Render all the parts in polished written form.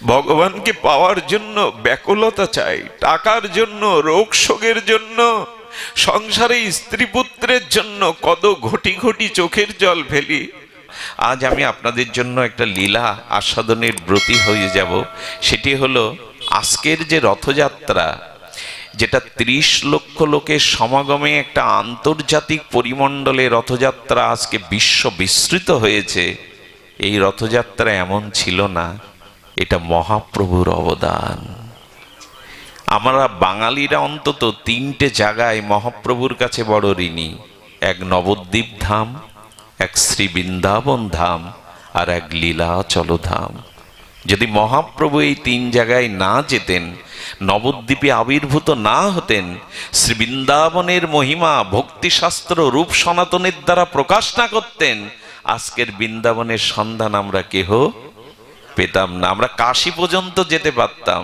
ভগবানকে পাওয়ার জন্য ব্যাকুলতা চাই, টাকার জন্য, রোগ শোকের জন্য, সংসারে স্ত্রী পুত্রের জন্য কত ঘটি ঘটি চোখের জল ফেলি। আজ আমি আপনাদের জন্য একটা লীলা আস্বাদনের ব্রতী হয়ে যাব। সেটি হলো আজকের যে রথযাত্রা, যেটা 30 লক্ষ লোকের সমাগমে একটা আন্তর্জাতিক পরিমণ্ডলে রথযাত্রা আজকে বিশ্ব বিস্তৃত হয়েছে। এই রথযাত্রা এমন ছিল না, এটা মহাপ্রভুর অবদান। আমরা বাঙালিরা অন্তত 3টে জায়গায় মহাপ্রভুর কাছে বড় ঋণী। এক নবদ্বীপ ধাম, এক শ্রী বৃন্দাবন ধাম, আর এক লীলাচল ধাম। যদি মহাপ্রভু এই 3 জায়গায় না যেতেন, নবদ্বীপে আবির্ভূত না হতেন, শ্রী বৃন্দাবনের মহিমা ভক্তিশাস্ত্র রূপ সনাতনের দ্বারা প্রকাশ না করতেন, আজকের বৃন্দাবনের সন্ধান আমরা কেহ পেতাম না। আমরা কাশী পর্যন্ত যেতে পারতাম,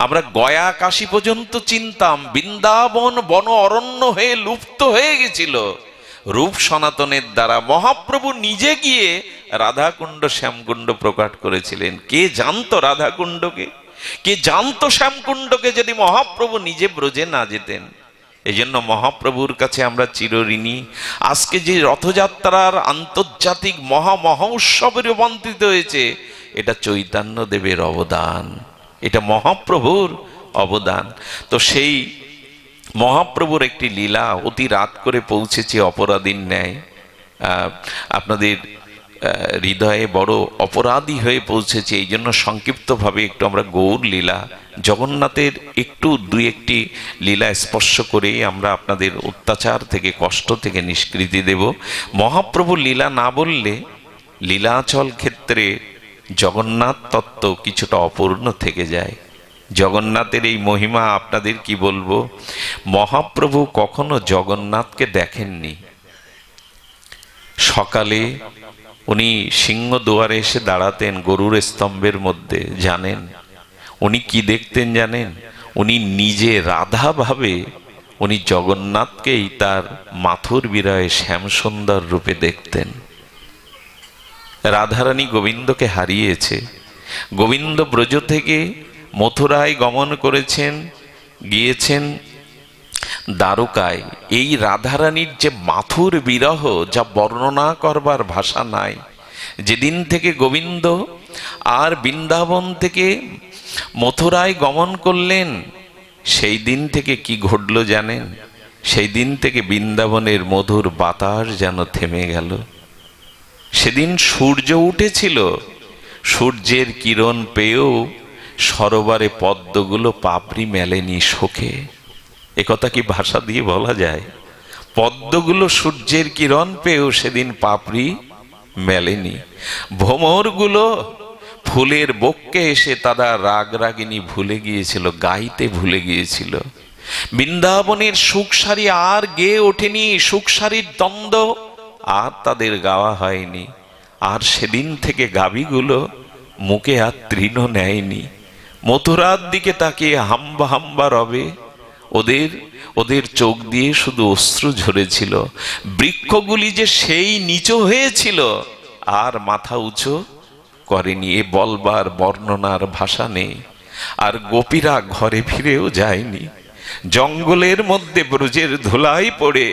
আমরা গয়া কাশী পর্যন্ত চিনতাম। বৃন্দাবন বন অরণ্য হয়ে লুপ্ত হয়ে গেছিল রূপ সনাতনের দ্বারা। মহাপ্রভু নিজে গিয়ে রাধাকুণ্ড শ্যামকুণ্ড প্রকাশ করেছিলেন। কে জানতো রাধাকুণ্ডকে, কে জানতো শ্যামকুণ্ডকে, যদি মহাপ্রভু নিজে ব্রজে না যেতেন? এই জন্য মহাপ্রভুর কাছে আমরা চিরঋণী। আজকে যে রথযাত্রার আন্তর্জাতিক মহা উৎসবে রূপান্তরিত হয়েছে, এটা চৈতন্য দেবের অবদান, এটা মহাপ্রভুর অবদান। তো সেই মহাপ্রভুর একটি লীলা অতি রাত করে পৌঁছেছে অপরাধীর ন্যায়, আপনাদের হৃদয়ে বড় অপরাধী হয়ে পৌঁছেছে। এই জন্য সংক্ষিপ্তভাবে একটু আমরা গৌর লীলা, জগন্নাথের একটু 2-1টি লীলা স্পর্শ করেই আমরা আপনাদের অত্যাচার থেকে, কষ্ট থেকে নিষ্কৃতি দেব। মহাপ্রভু লীলা না বললে লীলাচল ক্ষেত্রে জগন্নাথ তত্ত্ব কিছুটা অপূর্ণ থেকে যায়। জগন্নাথের এই মহিমা আপনাদের কি বলবো। মহাপ্রভু কখনো জগন্নাথকে দেখেননি। সকালে উনি সিংহদুয়ারে এসে দাঁড়াতেন গরুর স্তম্ভের মধ্যে। জানেন উনি কি দেখতেন? জানেন, উনি নিজে রাধা ভাবে উনি জগন্নাথকেই তার মাথুর বিরহে শ্যামসুন্দর রূপে দেখতেন। রাধারানী গোবিন্দকে হারিয়েছে। গোবিন্দ ব্রজ থেকে মথুরায় গমন করেছেন, গিয়েছেন দ্বারকায়। এই রাধারানীর যে মাথুর বিরহ, যা বর্ণনা করবার ভাষা নাই। যেদিন থেকে গোবিন্দ আর বৃন্দাবন থেকে মথুরায় গমন করলেন, সেই দিন থেকে কি ঘটল জানেন? সেই দিন থেকে বৃন্দাবনের মধুর বাতাস যেন থেমে গেল। সেদিন সূর্য উঠেছিল, সূর্যের কিরণ পেয়েও সরোবরে পদ্মগুলো পাপড়ি মেলেনি শোকে। একথা কি ভাষা দিয়ে বলা যায়? পদ্মগুলো সূর্যের কিরণ পেয়েও সেদিন পাপড়ি মেলেনি। ভ্রমরগুলো ফুলের বক্ষে এসে তারা রাগ রাগিনী ভুলে গিয়েছিল, গাইতে ভুলে গিয়েছিল। বৃন্দাবনের সুখসারি আর গেয়ে ওঠেনি, সুখসারির দ্বন্দ্ব আর তাদের গাওয়া হয়নি। আর সেদিন থেকে গাভীগুলো মুখে আর তৃণ নেয়নি। মথুরার দিকে তাকিয়ে হাম্বা হাম্বা রবে। ওদের চোখ দিয়ে শুধু অশ্রু ঝরেছিল। বৃক্ষগুলি যে সেই নিচু হয়েছিল আর মাথা উঁচু করেনি, এ বলবার বর্ণনার ভাষা নেই। আর গোপীরা ঘরে ফিরেও যায়নি। জঙ্গলের মধ্যে ব্রজের ধুলাই পড়ে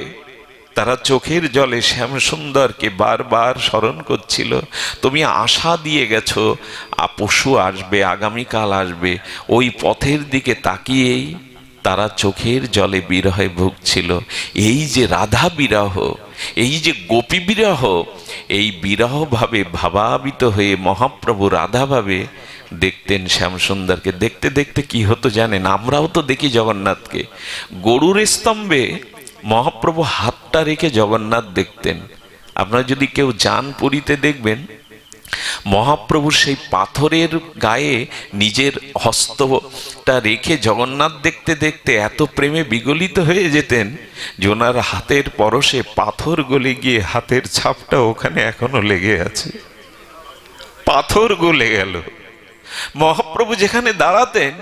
তারা চোখের জলে শ্যামসুন্দরকে বারবার স্মরণ করছিল। তুমি আশা দিয়ে গেছো পশু আসবে, আগামীকাল আসবে। ওই পথের দিকে তাকিয়েই তারা চোখের জলে বিরহে ভুগছিল। এই যে রাধা বিরহ, এই যে গোপী বিরহ, এই বিরহ ভাবে ভাবাবিত হয়ে মহাপ্রভু রাধা ভাবে দেখতেন শ্যামসুন্দরকে। দেখতে দেখতে কি হতো জানেন? আমরাও তো দেখি জগন্নাথকে। গরুর স্তম্ভে মহাপ্রভু হাতটা রেখে জগন্নাথ দেখতেন। আপনারা যদি কেউ যান পুরীতে, দেখবেন মহাপ্রভু সেই পাথরের গায়ে নিজের হস্তটা রেখে জগন্নাথ দেখতে দেখতে এত প্রেমে বিগলিত হয়ে যেতেন যে ওনার হাতের পরশে পাথর গলে গিয়ে হাতের ছাপটা ওখানে এখনো লেগে আছে। পাথর গলে গেল। মহাপ্রভু যেখানে দাঁড়াতেন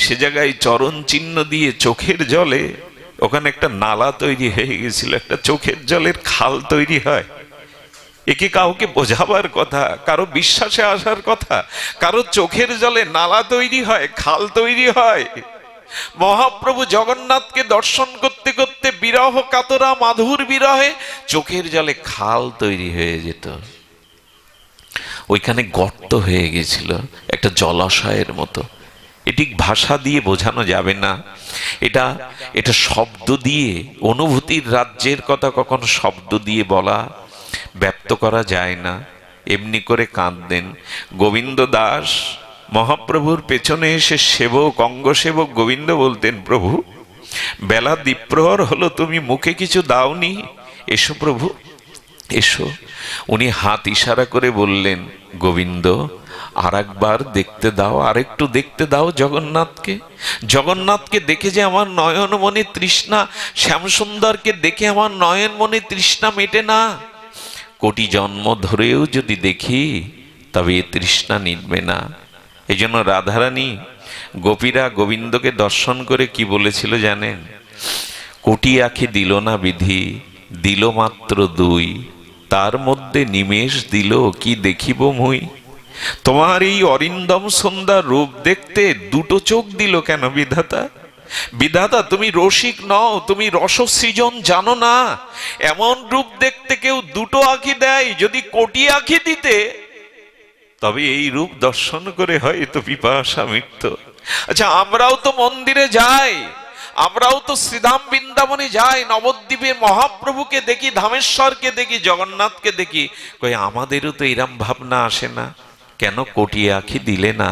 সে জায়গায় চরণ চিহ্ন দিয়ে চোখের জলে ওখানে একটা নালা তৈরি হয়ে গেছিল। একটা চোখের জলের খাল তৈরি হয়, একে কাউকে বোঝাবার কথা, কারো বিশ্বাসে আসার কথা, কারো চোখের জলে নালা তৈরি হয়, খাল তৈরি হয়। মহাপ্রভু জগন্নাথকে দর্শন করতে করতে বিরহ কাতরা মাধুর বিরহে চোখের জলে খাল তৈরি হয়ে যেত। ওইখানে গর্ত হয়ে গেছিল একটা জলাশয়ের মতো। এটি ভাষা দিয়ে বোঝানো যাবে না, এটা এটা শব্দ দিয়ে, অনুভূতির রাজ্যের কথা কখনো শব্দ দিয়ে বলা ব্যক্ত করা যায় না। এমনি করে কাঁদতেন গোবিন্দ দাস। মহাপ্রভুর পেছনে এসে সেবক, অঙ্গসেবক গোবিন্দ বলতেন, প্রভু বেলা দ্বীপ্রহর হলো, তুমি মুখে কিছু দাওনি, এসো প্রভু এসো। উনি হাত ইশারা করে বললেন, গোবিন্দ আর একবার দেখতে দাও, আরেকটু দেখতে দাও জগন্নাথকে। জগন্নাথকে দেখে যে আমার নয়ন মনে তৃষ্ণা, শ্যামসুন্দরকে দেখে আমার নয়ন মনে তৃষ্ণা মেটে না। কোটি জন্ম ধরেও যদি দেখি তবে এ তৃষ্ণা মিটবে না। এই জন্য রাধারানী গোপীরা গোবিন্দকে দর্শন করে কি বলেছিল জানেন? কোটি আঁখি দিল না বিধি, দিল মাত্র দুই, তার মধ্যে নিমেষ দিল কি দেখিব মুই। তোমার এই অরিন্দম সন্ধ্যা রূপ দেখতে দুটো চোখ দিল কেন বিধাতা? বিধাতা তুমি রসিক নও, তুমি রসসৃজন জানো না। এমন রূপ দেখতে কেউ দুটো আঁখি দেয়, যদি কোটি আঁখি দিতে তবে এই রূপ দর্শন করে হয়তো পিপাসা মিটত। আচ্ছা, আমরাও তো মন্দিরে যাই, আমরাও তো শ্রীধাম বৃন্দাবনে যাই, নবদ্বীপে মহাপ্রভুকে দেখি, ধামেশ্বরকে দেখি, জগন্নাথকে দেখি, কই আমাদেরও তো এরম ভাবনা আসে না? কেন কোটি আঁখি দিলে না?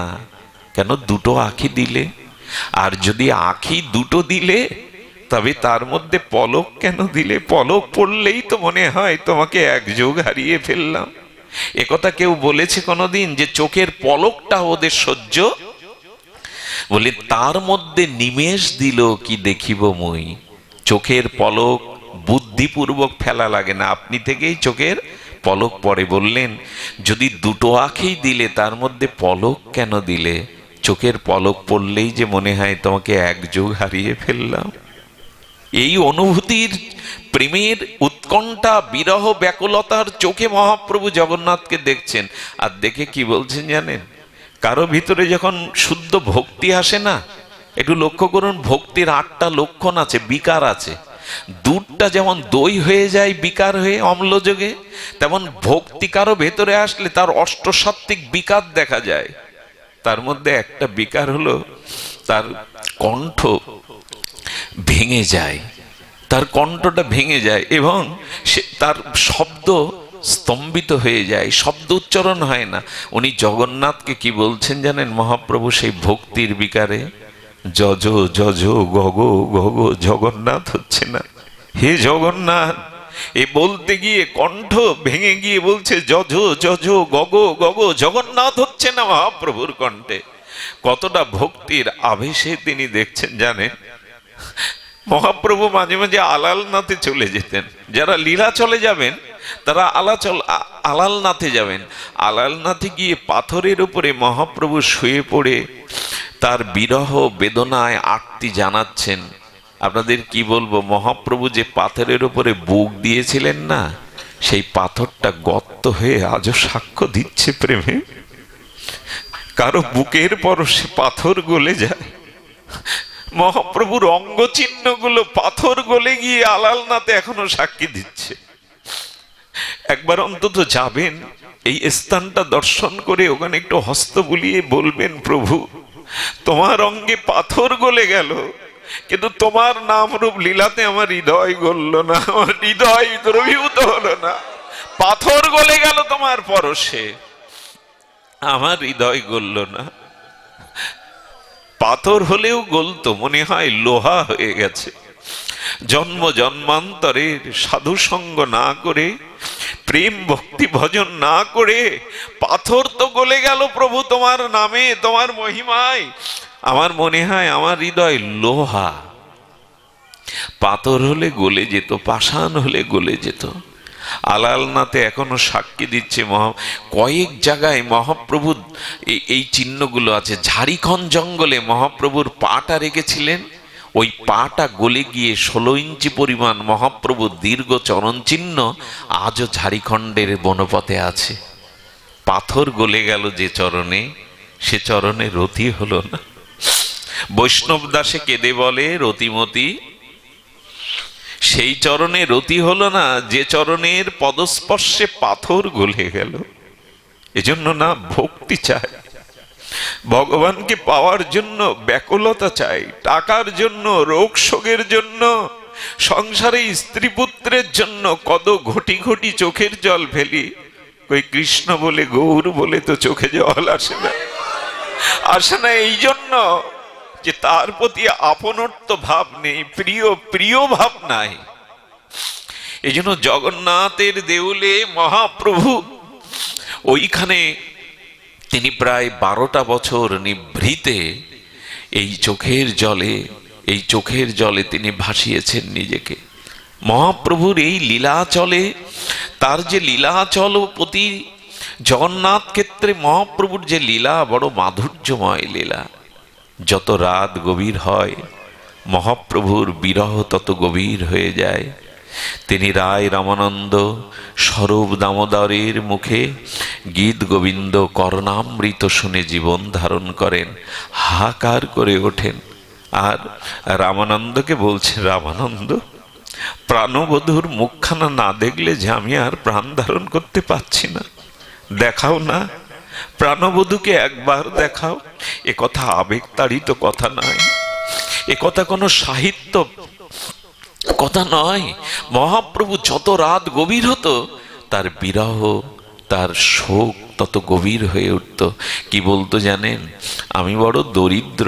কেন দুটো আঁখি দিলে? আর যদি আঁখি দুটো দিলে তবে তার মধ্যে পলক কেন দিলে? পলক পড়লেই তো মনে হয় তোমাকে এক যোগ হারিয়ে ফেললাম। একথা কেউ বলেছে কোনোদিন যে চোখের পলকটা ওদের সহ্য? বলে তার মধ্যে নিমেষ দিল কি দেখিব মুই। চোখের পলক বুদ্ধিপূর্বক ফেলা লাগে না, আপনি থেকেই চোখের পলক পড়ে। বললেন যদি দুটো আঁখি দিলে তার মধ্যে পলক কেন দিলে? চোখের পলক পড়লেই যে মনে হয় তোমাকে এক যুগ হারিয়ে ফেললাম। এই অনুভূতির, প্রেমের উৎকণ্ঠা, বিরহ ব্যাকুলতার চোখে মহাপ্রভু জগন্নাথকে দেখছেন। আর দেখে কি বলছেন জানেন? কারো ভিতরে যখন শুদ্ধ ভক্তি আসে না, একটু লক্ষ্য করুন, ভক্তির 8টা লক্ষণ আছে, বিকার আছে। দুধটা যেমন দই হয়ে যায় বিকার হয়ে অম্লযোগে, তেমন ভক্তি কারো ভেতরে আসলে তার অষ্টসাত্ত্বিক বিকার দেখা যায়। তার মধ্যে একটা বিকার হলো তার কণ্ঠ ভেঙে যায়, তার কণ্ঠটা ভেঙে যায় এবং সে তার শব্দ স্তম্ভিত হয়ে যায়, শব্দ উচ্চারণ হয় না। উনি জগন্নাথকে কি বলছেন জানেন? মহাপ্রভু সেই ভক্তির বিকারে যজ যজ গগ গগ, জগন্নাথ হচ্ছে না, হে জগন্নাথ। এ বলতে গিয়ে কণ্ঠ ভেঙে গিয়ে বলছে যজ যজ গগ গগ, জগন্নাথ হচ্ছে না মহাপ্রভুর কণ্ঠে। কতটা ভক্তির আবেশে তিনি দেখছেন জানেন? মহাপ্রভু মাঝে মাঝে আলালনাথে চলে যেতেন। যারা লীলা চলে যাবেন তারা আলালনাথে যাবেন। আলালনাথে গিয়ে পাথরের উপরে মহাপ্রভু শুয়ে পড়ে তার বিরহ বেদনায় আর্তি জানাচ্ছেন। আপনাদের কি বলবো, মহাপ্রভু যে পাথরের উপরে বুক দিয়েছিলেন না, সেই পাথরটা গর্ত হয়ে আজও সাক্ষ্য দিচ্ছে প্রেমে। কারো বুকের পরশে পাথর গলে যায়, মহাপ্রভুর অঙ্গ চিহ্ন গুলো পাথর গলে গিয়ে আলালনাথে এখনো সাক্ষী দিচ্ছে। একবার অন্তত যাবেন, এই স্থানটা দর্শন করে ওখানে একটু হস্ত বুলিয়ে বলবেন, প্রভু তোমার অঙ্গে পাথর গলে গেল, কিন্তু তোমার নাম রূপ লীলাতে আমার হৃদয় গলল না, আমার হৃদয় দ্রবীভূত হলো না। পাথর গলে গেল তোমার পরশে, আমার হৃদয় গলল না। পাথর হলেও গলতো, মনে হয় লোহা হয়ে গেছে। জন্ম জন্মান্তরের সাধু সঙ্গ না করে, প্রেম ভক্তি ভজন না করে পাথর তো গলে গেল প্রভু তোমার নামে, তোমার মহিমায়। আমার মনে হয় আমার হৃদয় লোহা। পাথর হলে গলে যেত, পাষাণ হলে গলে যেত। আলালনাথে এখনো সাক্ষী দিচ্ছে। কয়েক জায়গায় মহাপ্রভু এই চিহ্নগুলো আছে। ঝাড়িখণ্ড জঙ্গলে মহাপ্রভুর পাটা রেখেছিলেন, ওই পাটা গলে গিয়ে 16 ইঞ্চি পরিমাণ মহাপ্রভুর দীর্ঘ চরণ চিহ্ন আজও ঝাড়খণ্ডের বনপথে আছে। পাথর গলে গেল যে চরণে, সে চরণে রতি হলো না। বৈষ্ণব দাসে কেঁদে বলে রতিমতি, সেই চরণে রতি হলো না যে চরণের পদস্পর্শে পাথর গলে গেল। এজন্য না ভক্তি চাই, ভগবানকে পাওয়ার জন্য ব্যাকুলতা চাই, টাকার জন্য, রোগ শোকের জন্য, সংসারে স্ত্রী পুত্রের জন্য কত ঘটি ঘটি চোখের জল ফেলি। ওই কৃষ্ণ বলে গৌর বলে তো চোখে জল আসে না। আসে না এই জন্য যে তার প্রতি আপনত্ব ভাব নেই, প্রিয় প্রিয় ভাব নাই। এই জন্য জগন্নাথের দেউলে মহাপ্রভু ওইখানে তিনি প্রায় 12টা বছর নিভৃতে এই চোখের জলে তিনি ভাসিয়েছেন নিজেকে। মহাপ্রভুর এই লীলাচলে, তার যে লীলাচল প্রতি জগন্নাথ ক্ষেত্রে মহাপ্রভুর যে লীলা বড় মাধুর্যময় লীলা। যত রাত গভীর হয় মহাপ্রভুর বিরহ তত গভীর হয়ে যায়। তিনি রায় রামানন্দ স্বরূপ দামোদরের মুখে গীত গোবিন্দ করণামৃত শুনে জীবন ধারণ করেন, হাহাকার করে ওঠেন। আর রামানন্দকে বলছে, রামানন্দ, প্রাণবধূর মুখখানা না দেখলে যে আমি আর প্রাণ ধারণ করতে পারছি না, দেখাও না, প্রাণবধূকে একবার দেখাও। এ কথা আবেগতাড়িত কথা নয়, এ কথা কোনো সাহিত্য কথা নয়। মহাপ্রভু যত রাত গভীর হতো তার বিরহ, তার শোক তত গভীর হয়ে উঠত। কি বলতো জানেন? আমি বড় দরিদ্র,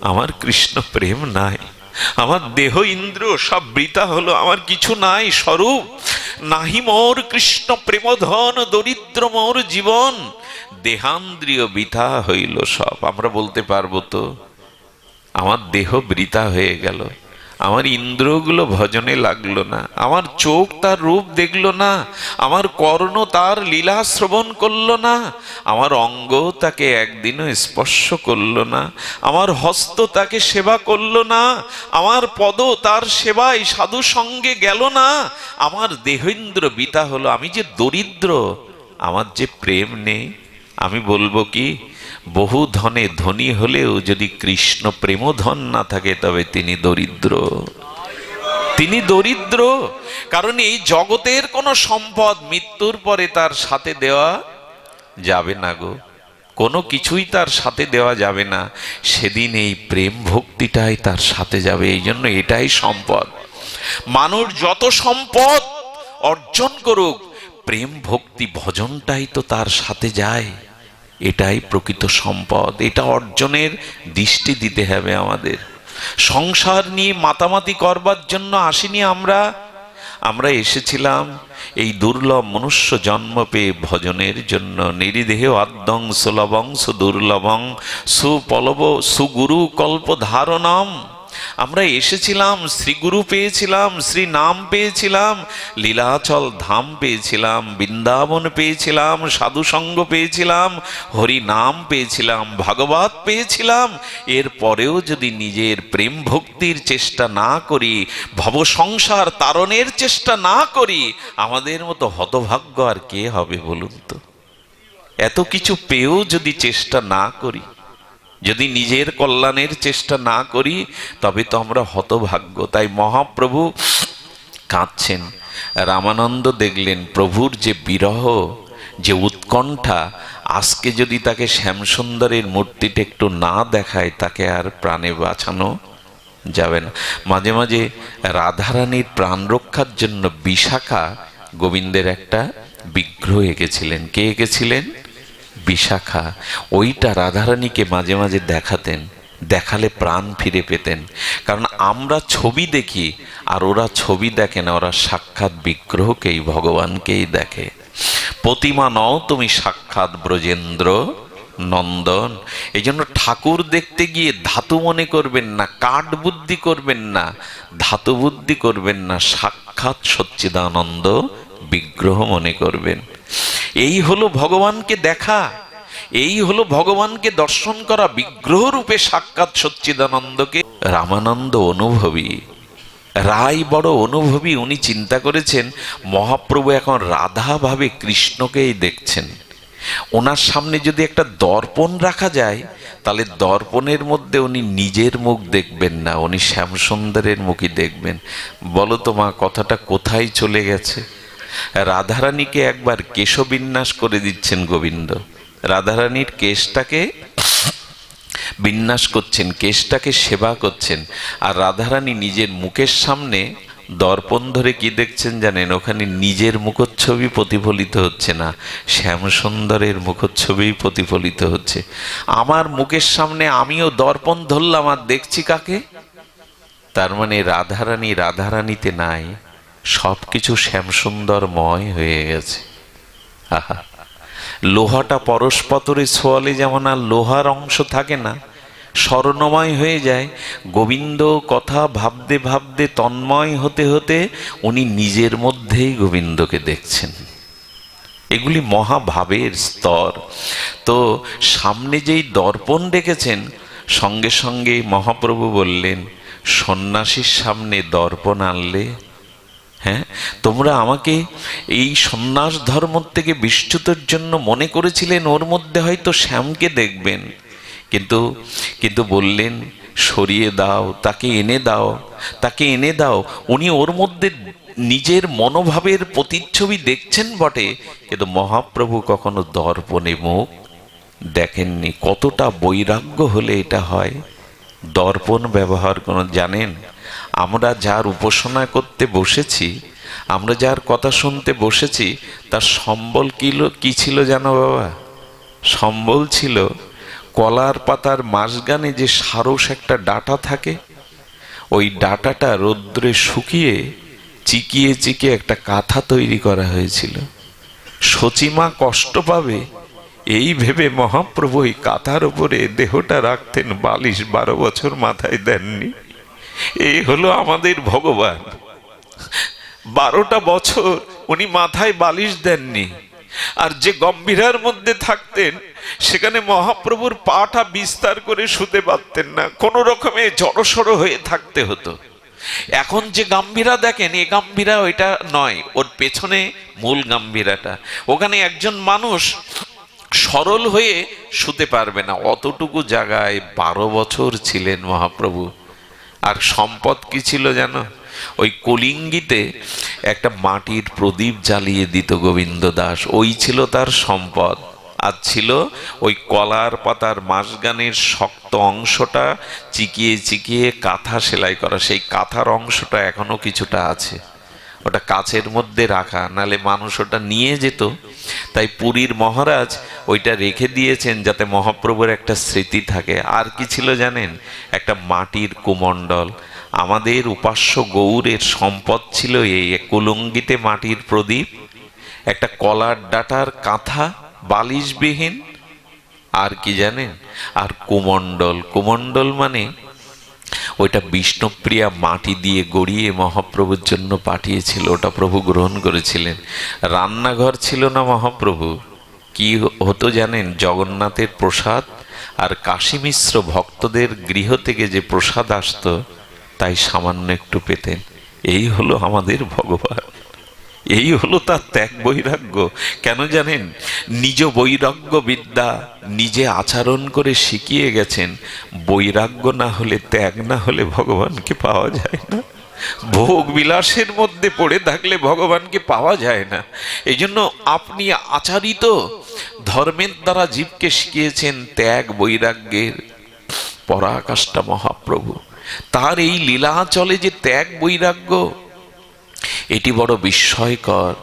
আমার কৃষ্ণ প্রেম নাই, আমার দেহ ইন্দ্র সব বৃথা হলো, আমার কিছু নাই স্বরূপ, নাহি মোর কৃষ্ণ প্রেমধন, দরিদ্র মোর জীবন, দেহান্দ্রিয় বৃথা হইল সব। আমরা বলতে পারবো তো আমার দেহ বৃথা হয়ে গেল, আমার ইন্দ্রগুলো ভজনে লাগলো না, আমার চোখ তার রূপ দেখলো না, আমার কর্ণ তার লীলা শ্রবণ করলো না, আমার অঙ্গ তাকে একদিনও স্পর্শ করলো না, আমার হস্ত তাকে সেবা করলো না, আমার পদ তার সেবায় সাধু সঙ্গে গেল না, আমার দেহেন্দ্র বৃথা হলো। আমি যে দরিদ্র, আমার যে প্রেম নেই। আমি বলবো কি, বহু ধনে ধনী হলেও যদি কৃষ্ণ প্রেম ধন না থাকে তবে তিনি দরিদ্র। তিনি দরিদ্র, কারণ এই জগতের কোনো সম্পদ মৃত্যুর পরে তার সাথে দেওয়া যাবে না গো, কোনো কিছুই তার সাথে দেওয়া যাবে না। সেদিন এই প্রেম ভক্তিটাই তার সাথে যাবে। এই জন্য এটাই সম্পদ। মানুষ যত সম্পদ অর্জন করুক, প্রেম ভক্তি ভজনটাই তো তার সাথে যায়। এটাই প্রকৃত সম্পদ। এটা অর্জনের দৃষ্টি দিতে হবে আমাদের। সংসার নিয়ে মাতামাতি করবার জন্য আসিনি আমরা এসেছিলাম এই দুর্লভ মনুষ্য জন্ম পেয়ে ভজনের জন্য। নিরিদেহ আদ্যং সুলভং সুদুর্লভং সুপলব সুগুরু কল্প ধারণম। আমরা এসেছিলাম, শ্রীগুরু পেয়েছিলাম, শ্রী নাম পেয়েছিলাম, লীলাচল ধাম পেয়েছিলাম, বৃন্দাবন পেয়েছিলাম, সাধুসঙ্গ পেয়েছিলাম, হরি নাম পেয়েছিলাম, ভাগবত পেয়েছিলাম। এরপরেও যদি নিজের প্রেম ভক্তির চেষ্টা না করি, ভব সংসার তারণের চেষ্টা না করি, আমাদের মতো হতভাগ্য আর কে হবে বলুন তো? এত কিছু পেয়েও যদি চেষ্টা না করি, যদি নিজের কল্যাণের চেষ্টা না করি, তবে তো আমরা হতভাগ্য। তাই মহাপ্রভু কাঁদছেন। রামানন্দ দেখলেন প্রভুর যে বিরহ, যে উৎকণ্ঠা, আজকে যদি তাকে শ্যামসুন্দরের মূর্তিটা একটু না দেখায় তাকে আর প্রাণে বাঁচানো যাবে না। মাঝে মাঝে রাধারানীর প্রাণ রক্ষার জন্য বিশাখা গোবিন্দের একটা বিগ্রহ এঁকেছিলেন। কে এঁকেছিলেন? বিশাখা। ওইটা রাধারানীকে মাঝে মাঝে দেখাতেন, দেখালে প্রাণ ফিরে পেতেন। কারণ আমরা ছবি দেখি আর ওরা ছবি দেখে না, ওরা সাক্ষাৎ বিগ্রহকেই, ভগবানকেই দেখে। প্রতিমা নও তুমি, সাক্ষাৎ ব্রজেন্দ্র নন্দন। এই জন্য ঠাকুর দেখতে গিয়ে ধাতু মনে করবেন না, কাঠ বুদ্ধি করবেন না, ধাতু বুদ্ধি করবেন না, সাক্ষাৎ সচ্চিদানন্দ বিগ্রহ মনে করবেন। এই হলো ভগবানকে দেখা, এই হলো ভগবানকে দর্শন করা। বিগ্রহ রূপে সাক্ষাৎ সচ্চিদানন্দকে রামানন্দ অনুভবী, রায় বড় অনুভবী। উনি চিন্তা করেছেন মহাপ্রভু এখন রাধা ভাবে কৃষ্ণকেই দেখছেন। ওনার সামনে যদি একটা দর্পণ রাখা যায়, তাহলে দর্পণের মধ্যে উনি নিজের মুখ দেখবেন না, উনি শ্যামসুন্দরের মুখই দেখবেন। বলো তো মা, কথাটা কোথায় চলে গেছে? রাধারানীকে একবার কেশবিন্যাস করে দিচ্ছেন গোবিন্দ, রাধারানীর কেশটাকে বিন্যাস করছেন, কেশটাকে সেবা করছেন, আর রাধারানী নিজের মুখের সামনে দর্পণ ধরে কি দেখছেন জানেন? ওখানে নিজের মুখচ্ছবি প্রতিফলিত হচ্ছে না, শ্যামসুন্দরের মুখচ্ছবি প্রতিফলিত হচ্ছে। আমার মুখের সামনে আমিও দর্পণ ধরলাম আর দেখছি কাকে? তার মানে রাধারানী রাধারানীতে নাই, সবকিছু শ্যামসুন্দরময় হয়ে গেছে। আহা, লোহাটা পরস্পরে ছোঁয়ালে যেমন আর লোহার অংশ থাকে না, স্বর্ণময় হয়ে যায়। গোবিন্দ কথা ভাবতে ভাবতে তন্ময় হতে হতে উনি নিজের মধ্যেই গোবিন্দকে দেখছেন। এগুলি মহাভাবের স্তর। তো সামনে যেই দর্পণ রেখেছেন, সঙ্গে সঙ্গে মহাপ্রভু বললেন, সন্ন্যাসীর সামনে দর্পণ আনলে? হ্যাঁ, তোমরা আমাকে এই সন্ন্যাস ধর্ম থেকে বিচ্যুতের জন্য মনে করেছিলেন ওর মধ্যে হয়তো শ্যামকে দেখবেন, কিন্তু বললেন সরিয়ে দাও, তাকে এনে দাও, তাকে এনে দাও। উনি ওর মধ্যে নিজের মনোভাবের প্রতিচ্ছবি দেখছেন বটে, কিন্তু মহাপ্রভু কখনো দর্পণে মুখ দেখেননি। কতটা বৈরাগ্য হলে এটা হয়? দর্পণ ব্যবহার করুন। জানেন, আমরা যার উপাসনা করতে বসেছি, আমরা যার কথা শুনতে বসেছি, তার সম্বল কি ছিল জানো বাবা? সম্বল ছিল কলার পাতার মাঝখানে যে সারস একটা ডাঁটা থাকে, ওই ডাঁটাটা রৌদ্রে শুকিয়ে চিকিয়ে চিকিয়ে একটা কাঁথা তৈরি করা হয়েছিল। সচিমা কষ্ট পাবে এই ভেবে মহাপ্রভু ওই কাঁথার উপরে দেহটা রাখতেন, বালিশ 12 বছর মাথায় দেননি। এই হলো আমাদের ভগবান। 12টা বছর উনি মাথায় বালিশ দেননি। আর যে গম্ভীরার মধ্যে থাকতেন, সেখানে মহাপ্রভুর পাটা বিস্তার করে শুতে পারতেন না, কোন রকমে জড়সড় হয়ে থাকতে হতো। এখন যে গাম্ভীরা দেখেন, এ গাম্ভীরা ওইটা নয়, ওর পেছনে মূল গাম্ভীরাটা। ওখানে একজন মানুষ সরল হয়ে শুতে পারবে না, অতটুকু জায়গায় 12 বছর ছিলেন মহাপ্রভু। আর সম্পদ কি ছিল জানো? ওই কলিঙ্গিতে একটা মাটির প্রদীপ জ্বালিয়ে দিত গোবিন্দ দাস, ওই ছিল তার সম্পদ। আর ছিল ওই কলার পাতার মাঝখানের শক্ত অংশটা চিকিয়ে চিকিয়ে কাঁথা সেলাই করা, সেই কাঁথার অংশটা এখনো কিছুটা আছে, ওটা কাচের মধ্যে রাখা, নালে মানুষ ওটা নিয়ে যেত। তাই পুরীর মহারাজ ওইটা রেখে দিয়েছেন যাতে মহাপ্রভুর একটা স্মৃতি থাকে। আর কি ছিল জানেন? একটা মাটির কুমণ্ডল। আমাদের উপাস্য গৌরের সম্পদ ছিল এই কুলুঙ্গিতে মাটির প্রদীপ, একটা কলার ডাঁটার কাঁথা বালিশবিহীন, আর কি জানেন? আর কুমণ্ডল। কুমণ্ডল মানে ওইটা বিষ্ণুপ্রিয়া মাটি দিয়ে গড়িয়ে মহাপ্রভুর জন্য পাঠিয়েছিল, ওটা প্রভু গ্রহণ করেছিলেন। রান্নাঘর ছিল না মহাপ্রভু। কি হতো জানেন? জগন্নাথের প্রসাদ আর কাশী মিশ্র ভক্তদের গৃহ থেকে যে প্রসাদ আসতো, তাই সামান্য একটু পেতেন। এই হলো আমাদের ভগবান, এই হলো তার ত্যাগ বৈরাগ্য। কেন জানেন? নিজ বৈরাগ্য বিদ্যা নিজে আচরণ করে শিখিয়ে গেছেন। বৈরাগ্য না হলে, ত্যাগ না হলে ভগবানকে পাওয়া যায় না। ভোগ বিলাসের মধ্যে পড়ে থাকলে ভগবানকে পাওয়া যায় না। এই জন্য আপনি আচারিত ধর্মের দ্বারা জীবকে শিখিয়েছেন ত্যাগ বৈরাগ্যের পরাকাষ্ঠা মহাপ্রভু। তার এই লীলা চলে যে ত্যাগ বৈরাগ্য, এটি বড় বিস্ময়কর।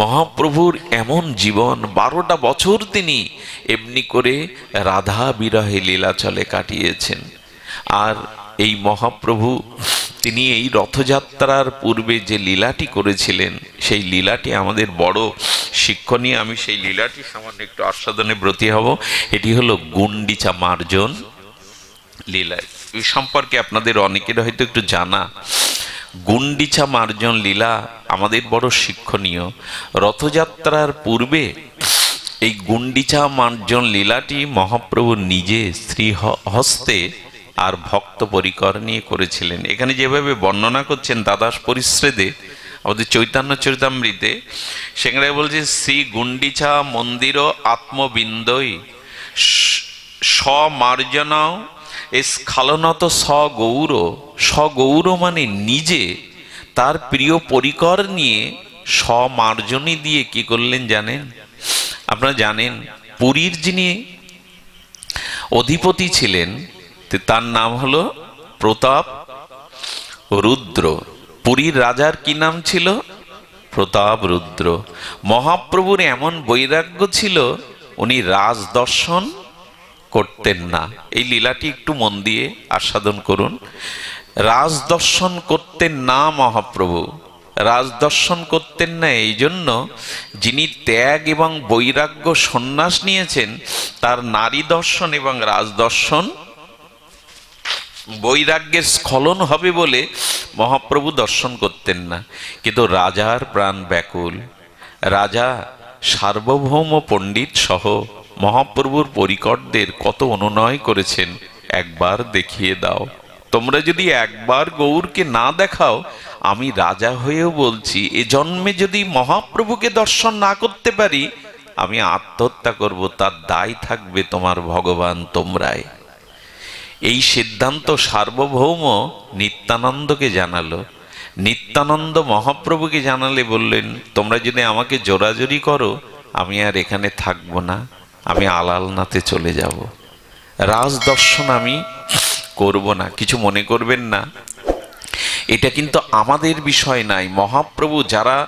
মহাপ্রভুর এমন জীবন, 12টা বছর তিনি এমনি করে রাধা বিরহে লীলাচলে কাটিয়েছেন। আর এই মহাপ্রভু তিনি এই রথযাত্রার পূর্বে যে লীলাটি করেছিলেন, সেই লীলাটি আমাদের বড় শিক্ষণীয়। আমি সেই লীলাটি সামান্য একটু আস্বাদনে ব্রতী হব। এটি হলো গুন্ডিচা মার্জন লীলা। এই সম্পর্কে আপনাদের অনেকের হয়তো একটু জানা। গুন্ডিচা মার্জন লীলা আমাদের বড় শিক্ষণীয়। রথযাত্রার পূর্বে এই গুন্ডিচা মার্জন লীলাটি মহাপ্রভু নিজে শ্রী হস্তে আর ভক্ত পরিকর নিয়ে করেছিলেন। এখানে যেভাবে বর্ণনা করছেন দ্বাদশ পরিচ্ছেদে আমাদের চৈতন্য চরিতামৃতে, সেখানে বলছে শ্রী গুন্ডিচা মন্দির আত্মবিন্দই স্বমার্জনাও স্খালনত স্বগৌর। স্বগৌর মানে নিজে তার প্রিয় পরিকর নিয়ে স্বমার্জনী দিয়ে কি করলেন জানেন? আপনারা জানেন পুরীর যিনি অধিপতি ছিলেন তার নাম হলো প্রতাপ রুদ্র। পুরীর রাজার কি নাম ছিল? প্রতাপ রুদ্র। মহাপ্রভুর এমন বৈরাগ্য ছিল, উনি রাজ দর্শন করতেন না। এই লীলাটি একটু মন দিয়ে আস্বাদন করুন। রাজ দর্শন করতেন না মহাপ্রভু। রাজ দর্শন করতেন না এই জন্য, যিনি ত্যাগ এবং বৈরাগ্য সন্ন্যাস নিয়েছেন তার নারী দর্শন এবং রাজ দর্শন বৈরাগ্যের স্খলন হবে বলে মহাপ্রভু দর্শন করতেন না। কিন্তু রাজার প্রাণ ব্যাকুল। রাজা সার্বভৌম পণ্ডিত সহ মহাপ্রভুর পরিকরদের কত অনুনয় করেছেন, একবার দেখিয়ে দাও। তোমরা যদি একবার গৌরকে না দেখাও, আমি রাজা হয়েও বলছি এ জন্মে যদি মহাপ্রভুকে দর্শন না করতে পারি, আমি আত্মহত্যা করব, তার দায় থাকবে তোমার ভগবান তোমরাই। এই সিদ্ধান্ত সার্বভৌম নিত্যানন্দকে জানালো। নিত্যানন্দ মহাপ্রভুকে জানালে বললেন, তোমরা যদি আমাকে জোরাজোরি করো, আমি আর এখানে থাকবো না, আমি আলালনাথে চলে যাব, রাজ দর্শন আমি করব না। কিছু মনে করবেন না, এটা কিন্তু আমাদের বিষয় নাই। মহাপ্রভু যারা,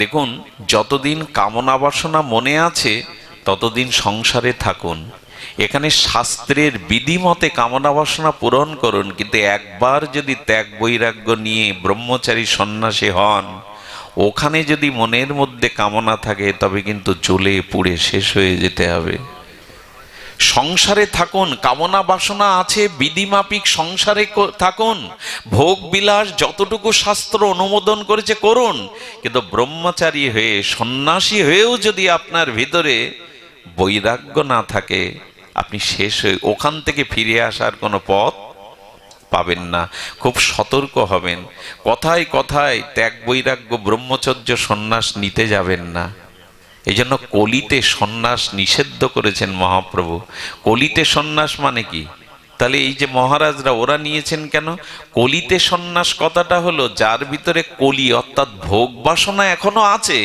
দেখুন, যতদিন কামনা বাসনা মনে আছে ততদিন সংসারে থাকুন। এখানে শাস্ত্রের বিধিমতে কামনা বাসনা পূরণ করুন, কিন্তু একবার যদি ত্যাগ বৈরাগ্য নিয়ে ব্রহ্মচারী সন্ন্যাসী হন, ওখানে যদি মনের মধ্যে কামনা থাকে তবে কিন্তু জ্বলে পুড়ে শেষ হয়ে যেতে হবে। সংসারে থাকুন, কামনা বাসনা আছে বিধিমাপিক সংসারে থাকুন, ভোগ বিলাস যতটুকু শাস্ত্র অনুমোদন করেছে করুন, কিন্তু ব্রহ্মচারী হয়ে সন্ন্যাসী হয়েও যদি আপনার ভিতরে বৈরাগ্য না থাকে, আপনি শেষ হয়ে ওখান থেকে ফিরে আসার কোনো পথ পাবেন না। খুব সতর্ক হবেন। কথায় কথায় ত্যাগ বৈরাগ্য ব্রহ্মচর্য সন্ন্যাস নিতে যাবেন না। এই জন্য কলিতে সন্ন্যাস নিষিদ্ধ করেছেন মহাপ্রভু। কলিতে সন্ন্যাস মানে কি? তাহলে এই যে মহারাজরা ওরা নিয়েছেন কেন? কলিতে সন্ন্যাস কথাটা হলো যার ভিতরে কলি অর্থাৎ ভোগ বাসনা এখনো আছে,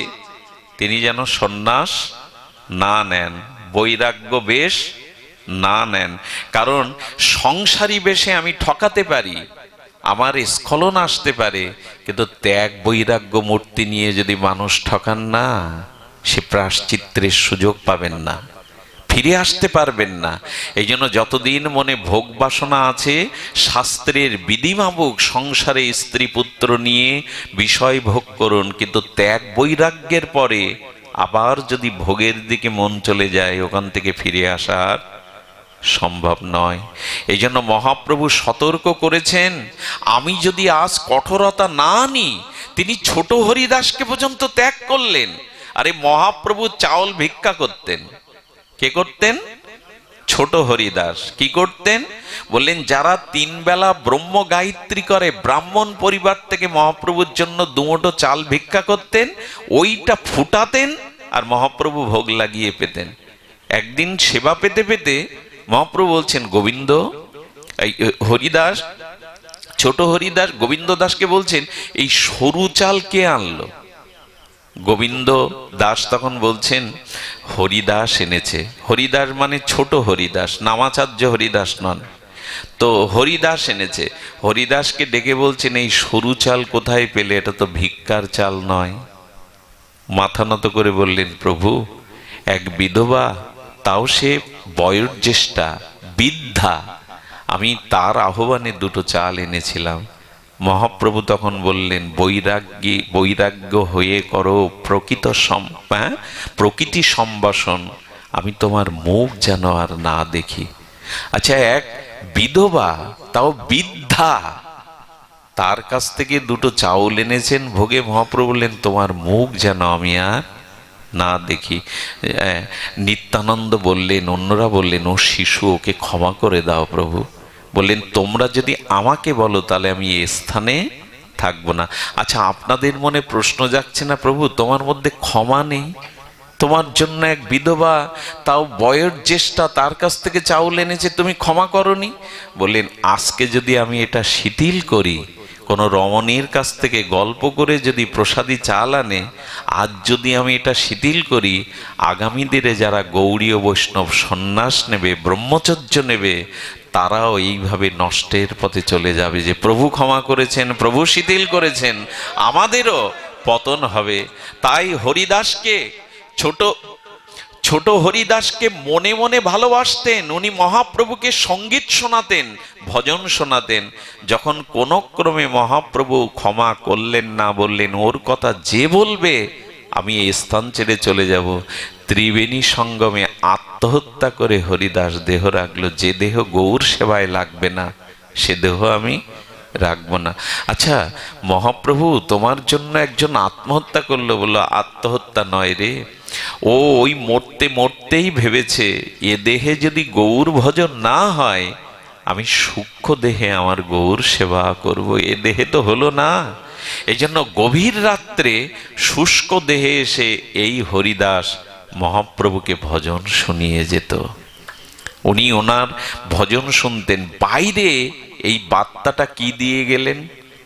তিনি যেন সন্ন্যাস না নেন, বৈরাগ্য বেশ না নেন। কারণ সংসারী বেশে আমি ঠকাতে পারি, আমার স্খলন আসতে পারে, কিন্তু ত্যাগ বৈরাগ্য মূর্তি নিয়ে যদি মানুষ ঠকান না, সে প্রায়শ্চিত্তের সুযোগ পাবেন না, ফিরে আসতে পারবেন না। এই জন্য যতদিন মনে ভোগ বাসনা আছে, শাস্ত্রের বিধিমাবুক সংসারে স্ত্রী পুত্র নিয়ে বিষয় ভোগ করুন, কিন্তু ত্যাগ বৈরাগ্যের পরে আবার যদি ভোগের দিকে মন চলে যায়, ওখান থেকে ফিরে আসার সম্ভব নয়। এই জন্য মহাপ্রভু সতর্ক করেছেন, আমি যদি আজ কঠোরতা না আনি, তিনি ছোট হরিদাসকে পর্যন্ত ত্যাগ করলেন। আরে মহাপ্রভু চাউল ভিক্ষা করতেন। কে করতেন? ছোট হরিদাস। কি করতেন? বললেন যারা 3 বেলা ব্রহ্ম গায়ত্রী করে ব্রাহ্মণ পরিবার থেকে মহাপ্রভুর জন্য 2 মুঠো চাল ভিক্ষা করতেন, ওইটা ফুটাতেন আর মহাপ্রভু ভোগ লাগিয়ে পেতেন। একদিন সেবা পেতে পেতে মহাপ্রভু বলছেন, গোবিন্দ, হরিদাস, ছোট হরিদাস গোবিন্দ দাসকে বলছেন, এই সরু চাল কে আনলো? গোবিন্দ দাস তখন বলছেন, হরিদাস এনেছে। হরিদাস মানে ছোট হরিদাস, নামাচার্য হরিদাস নন। তো হরিদাস এনেছে। হরিদাসকে ডেকে বলছেন, এই সরু চাল কোথায় পেলে? এটা তো ভিক্ষার চাল নয়। মাথা নত করে বললেন, প্রভু, এক বিধবা, তাও সে বয়োজ্যেষ্ঠা বৃদ্ধা, আমি তার আহ্বানে 2টো চাল এনেছিলাম। মহাপ্রভু তখন বললেন, বৈরাগ্য হয়ে করো প্রকৃতি সম্ভাষণ, আমি তোমার মুখ যেন আর না দেখি। আচ্ছা, এক বিধবা, তাও বৃদ্ধা, তার কাছ থেকে 2টো চাউল এনেছেন ভোগে। মহাপ্রভু বললেন, তোমার মুখ যেন আমি আর না দেখি। নিত্যানন্দ বললেন, অন্যরা বললেন, ও শিশু, ওকে ক্ষমা করে দাও প্রভু। বললেন তোমরা যদি আমাকে বলো তাহলে আমি এ স্থানে থাকবো না। আচ্ছা, আপনাদের মনে প্রশ্ন যাচ্ছে না, প্রভু তোমার মধ্যে ক্ষমা নেই? তোমার জন্য এক বিধবা, তাও বয়োজ্যেষ্ঠা, তার কাছ থেকে চাউল এনেছে, তুমি ক্ষমা করনি? বললেন আজকে যদি আমি এটা শিথিল করি, কোনো রমণীর কাছ থেকে গল্প করে যদি প্রসাদী চাল আনে, আজ যদি আমি এটা শিথিল করি, আগামী দিনে যারা গৌড়ীয় বৈষ্ণব সন্ন্যাস নেবে, ব্রহ্মচর্য নেবে, তারাও এইভাবে নষ্টের পথে চলে যাবে। যে প্রভু ক্ষমা করেছেন, প্রভু শিথিল করেছেন, আমাদেরও পতন হবে। তাই হরিদাসকে, ছোট হরিদাসকে মনে মনে ভালোবাসতেন। উনি মহাপ্রভুকে সঙ্গীত শোনাতেন, ভজন শোনাতেন। যখন কোনো ক্রমে মহাপ্রভু ক্ষমা করলেন না, বললেন ওর কথা যে বলবে আমি এই স্থান ছেড়ে চলে যাব, ত্রিবেণী সঙ্গমে আত্মহত্যা করে হরিদাস দেহ রাখলো। যে দেহ গৌর সেবায় লাগবে না, সে দেহ আমি রাখবো না। আচ্ছা, মহাপ্রভু তোমার জন্য একজন আত্মহত্যা করলো, বললো আত্মহত্যা নয় রে, ও ওই মরতে মরতেই ভেবেছে এ দেহে যদি গৌর ভজন না হয়, আমি সূক্ষ্ম দেহে আমার গৌর সেবা করব। এ দেহে তো হলো না। এই জন্য গভীর রাত্রে শুষ্ক দেহে এসে এই হরিদাস মহাপ্রভুকে ভজন শুনিয়ে যেত। উনি ওনার ভজন শুনতেন। বাইরে এই বার্তাটা কি দিয়ে গেলেন?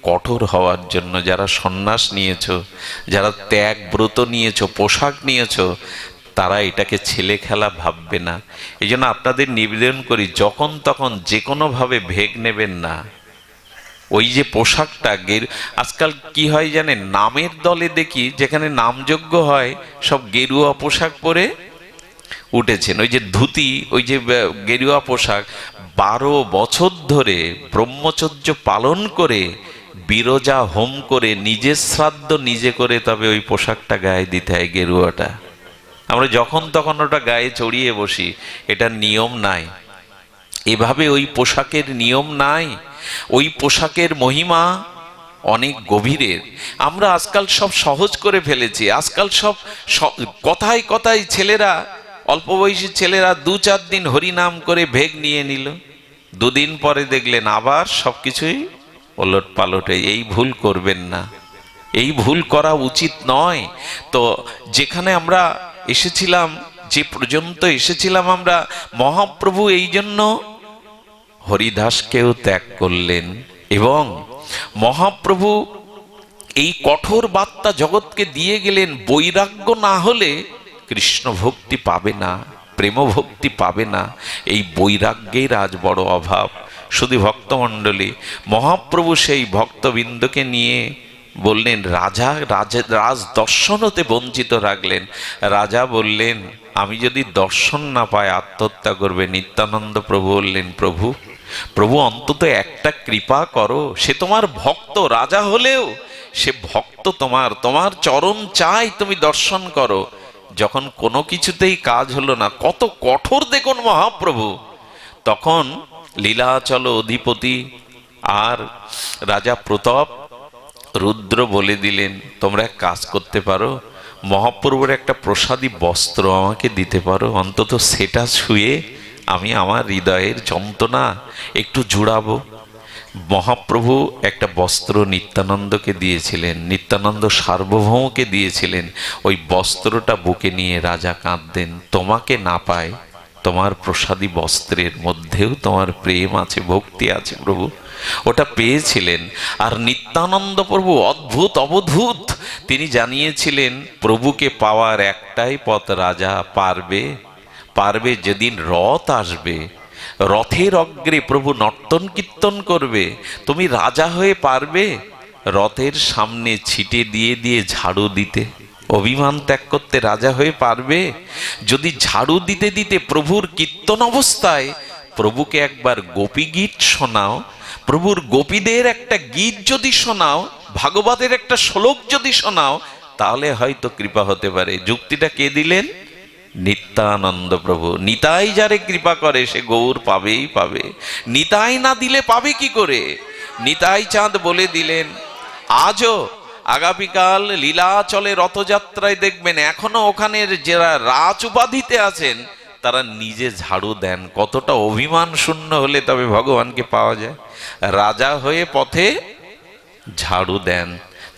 কঠোর হওয়ার জন্য। যারা সন্ন্যাস নিয়েছ, যারা ত্যাগ ব্রত নিয়েছ, পোশাক নিয়েছ, তারা এটাকে ছেলে খেলা ভাববে না। এই জন্য আপনাদের নিবেদন করি, যখন তখন যে কোনোভাবে ভেগ নেবেন না। ওই যে পোশাকটা আজকাল কি হয় জানেন, নামের দলে দেখি যেখানে নামযজ্ঞ হয় সব গেরুয়া পোশাক পরে উঠেছেন। ওই যে ধুতি, ওই যে গেরুয়া পোশাক, 12 বছর ধরে ব্রহ্মচর্য পালন করে, বিরজা হোম করে, নিজের শ্রাদ্ধ নিজে করে তবে ওই পোশাকটা গায়ে দিতে হয়, গেরুয়াটা। আমরা যখন তখন ওটা গায়ে চড়িয়ে বসি, এটা নিয়ম নাই। এভাবে ওই পোশাকের নিয়ম নাই। ওই পোশাকের মহিমা অনেক গভীরের। আমরা আজকাল সব সহজ করে ফেলেছি। আজকাল সব কথায় কথায় ছেলেরা, অল্প বয়সী ছেলেরা 2-4 দিন হরিনাম করে ভেগ নিয়ে নিল, 2 দিন পরে দেখলেন আবার সবকিছুই ওলট পালটে। এই ভুল করবেন না, এই ভুল করা উচিত নয়। তো যেখানে আমরা এসেছিলাম, যে পর্যন্ত এসেছিলাম আমরা, মহাপ্রভু এই জন্য হরিদাসকেও ত্যাগ করলেন। এবং মহাপ্রভু এই কঠোর বার্তা জগৎকে দিয়ে গেলেন, বৈরাগ্য না হলে কৃষ্ণ ভক্তি পাবে না, প্রেম ভক্তি পাবে না। এই বৈরাগ্যের আজ বড় অভাব। শুধু ভক্তমণ্ডলী, মহাপ্রভু সেই ভক্তবৃন্দকে নিয়ে বললেন, রাজ দর্শন হতে বঞ্চিত রাখলেন। রাজা বললেন আমি যদি দর্শন না পাই আত্মহত্যা করবে। নিত্যানন্দ প্রভু বললেন, প্রভু অন্তত একটা কৃপা করো, সে তোমার ভক্ত, রাজা হলেও সে ভক্ত তোমার চরণ চাই, তুমি দর্শন করো। যখন কোনো কিছুতেই কাজ হলো না, কত কঠোর দেখুন মহাপ্রভু। তখন লীলাচল অধিপতি আর রাজা প্রতাপ রুদ্র বলে দিলেন, তোমরা এক কাজ করতে পারো, মহাপ্রভুর একটা প্রসাদী বস্ত্র আমাকে দিতে পারো, অন্তত সেটা ছুঁয়ে আমি আমার হৃদয়ের যন্ত্রণা একটু জুড়াবো। মহাপ্রভু একটা বস্ত্র নিত্যানন্দকে দিয়েছিলেন, নিত্যানন্দ সার্বভৌমকে দিয়েছিলেন। ওই বস্ত্রটা বুকে নিয়ে রাজা কাঁদতেন, তোমাকে না পায়, তোমার প্রসাদী বস্ত্রের মধ্যেও তোমার প্রেম আছে, ভক্তি আছে প্রভু। ওটা পেয়েছিলেন। আর নিত্যানন্দ প্রভু অদ্ভুত অবধূত, তিনি জানিয়েছিলেন প্রভুকে পাওয়ার একটাই পথ, রাজা পারবে যেদিন রথ আসবে, রথের অগ্রে প্রভু নর্তন কীর্তন করবে, তুমি রাজা হয়ে পারবে রথের সামনে ছিটে দিয়ে দিয়ে ঝাড়ু দিতে, অভিমান ত্যাগ করতে রাজা হয়ে পারবে? যদি ঝাড়ু দিতে দিতে প্রভুর কীর্তন অবস্থায় প্রভুকে একবার গোপী গীত শোনাও, প্রভুর গোপীদের একটা গীত যদি শোনাও, ভাগবতের একটা শ্লোক যদি শোনাও, তাহলে হয়তো কৃপা হতে পারে। যুক্তিটা কে দিলেন? নিত্যানন্দ প্রভু। নিতাই যারে কৃপা করে সে গৌর পাবেই পাবে, নিতাই না দিলে পাবে কি করে? নিতাই চাঁদ বলে দিলেন, আজও আগামীকাল লীলাচলে রথযাত্রায় দেখবেন এখনো ওখানের যারা রাজ উপাধিতে আছেন তারা নিজে ঝাড়ু দেন। কতটা অভিমান শূন্য হলে তবে ভগবানকে পাওয়া যায়। রাজা হয়ে পথে ঝাড়ু দেন,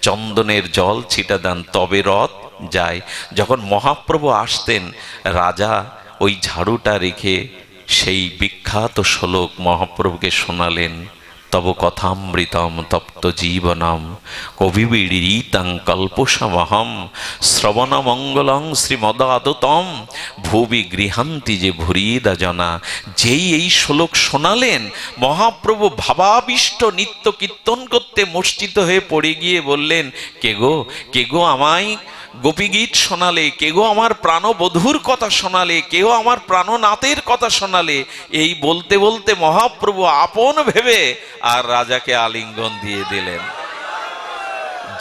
চন্দনের জল ছিটা দেন, তবে রথ যায়। যখন মহাপ্রভু আসতেন, রাজা ওই ঝাড়ুটা রেখে সেই বিখ্যাত শ্লোক মহাপ্রভুকে শোনালেন, তব কথামৃতম তপ্ত জীবনম কবিবিড়িতং কল্পসমহম শ্রবণ মঙ্গলং শ্রীমদাদতম ভুবি গৃহান্তি যে ভুরিদা জনা। যেই এই শ্লোক শোনালেন, মহাপ্রভু ভাবাবিষ্ট নিত্য কীর্তন করতে মূর্ছিত হয়ে পড়ে গিয়ে বললেন, কে গো আমায় গোপীগীত শোনালে, কে গো আমার প্রাণবধূর কথা শোনালে, কেউ আমার প্রাণনাথের কথা শোনালে। এই বলতে বলতে মহাপ্রভু আপন ভেবে আর রাজাকে আলিঙ্গন দিয়ে দিলেন।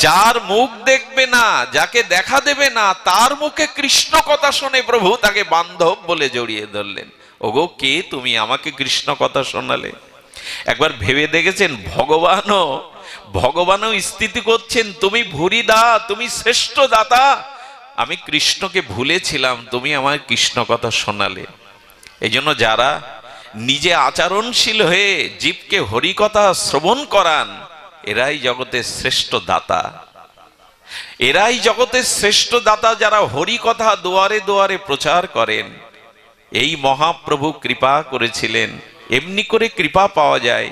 যার মুখ দেখবে না, যাকে দেখা দেবে না, তার মুখে কৃষ্ণ কথা শুনে প্রভু তাকে বান্ধব বলে জড়িয়ে ধরলেন। ওগো কে তুমি, আমাকে কৃষ্ণ কথা শোনালে? একবার ভেবে দেখেছেন, ভগবানও স্থিতি করছেন, তুমি ভুরিদা, তুমি শ্রেষ্ঠ দাতা। আমি কৃষ্ণকে ভুলেছিলাম, তুমি আমার কৃষ্ণ কথা শোনালে। এই জন্য যারা নিজে আচরণশীল হয়ে জীবকে হরিকথা শ্রবণ করান, এরাই জগতের শ্রেষ্ঠ দাতা। এরাই জগতের শ্রেষ্ঠ দাতা, যারা হরিকথা দুয়ারে দুয়ারে প্রচার করেন। এই মহাপ্রভু কৃপা করেছিলেন। এমনি করে কৃপা পাওয়া যায়।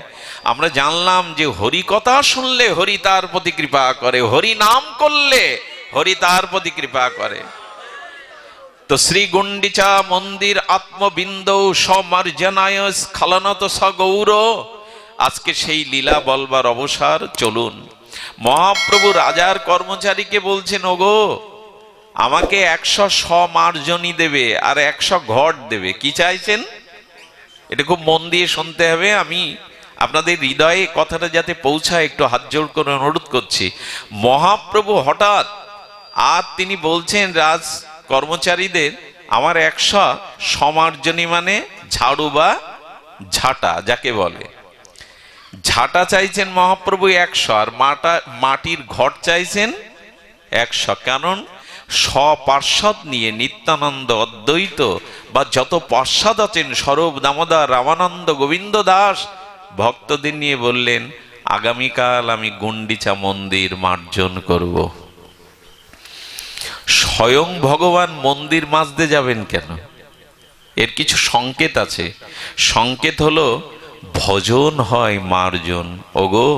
আমরা জানলাম যে হরিকথা শুনলে হরি তার প্রতি কৃপা করে, হরি নাম করলে হরি তার প্রতি কৃপা করে। তো শ্রী গুন্ডিচা মন্দির আত্মবিন্দ সমার্জনায় স্খলনত সগৌর, আজকে সেই লীলা বলবার অবসর। চলুন, মহাপ্রভু রাজার কর্মচারীকে বলছেন, ওগো আমাকে 100 সমার্জনী দেবে আর 100 ঘট দেবে। কি চাইছেন? এটা খুব মন দিয়ে শুনতে হবে। আমি আপনাদের হৃদয়ে কথাটা যাতে পৌঁছায়, একটু হাত জোড় করে অনুরোধ করছি। মহাপ্রভু হঠাৎ আর তিনি বলছেন রাজ কর্মচারীদের, আমার 100 সমার্জনী মানে ঝাড়ু বা ঝাঁটা যাকে বলে, ঝাঁটা চাইছেন মহাপ্রভু 100, আর মাটির ঘট চাইছেন 100। কারণ স্বপার্ষদ নিয়ে নিত্যানন্দ অদ্বৈত বা যত পার্ষদ আছেন, স্বরূপ দামোদর রামানন্দ গোবিন্দ দাস, ভক্তদের নিয়ে বললেন, আগামীকাল আমি গুন্ডিচা মন্দির মার্জন করব। স্বয়ং ভগবান মন্দির মাজতে যাবেন কেন? এর কিছু সংকেত আছে। সংকেত হলো ভজন হয় মার্জন। ওগো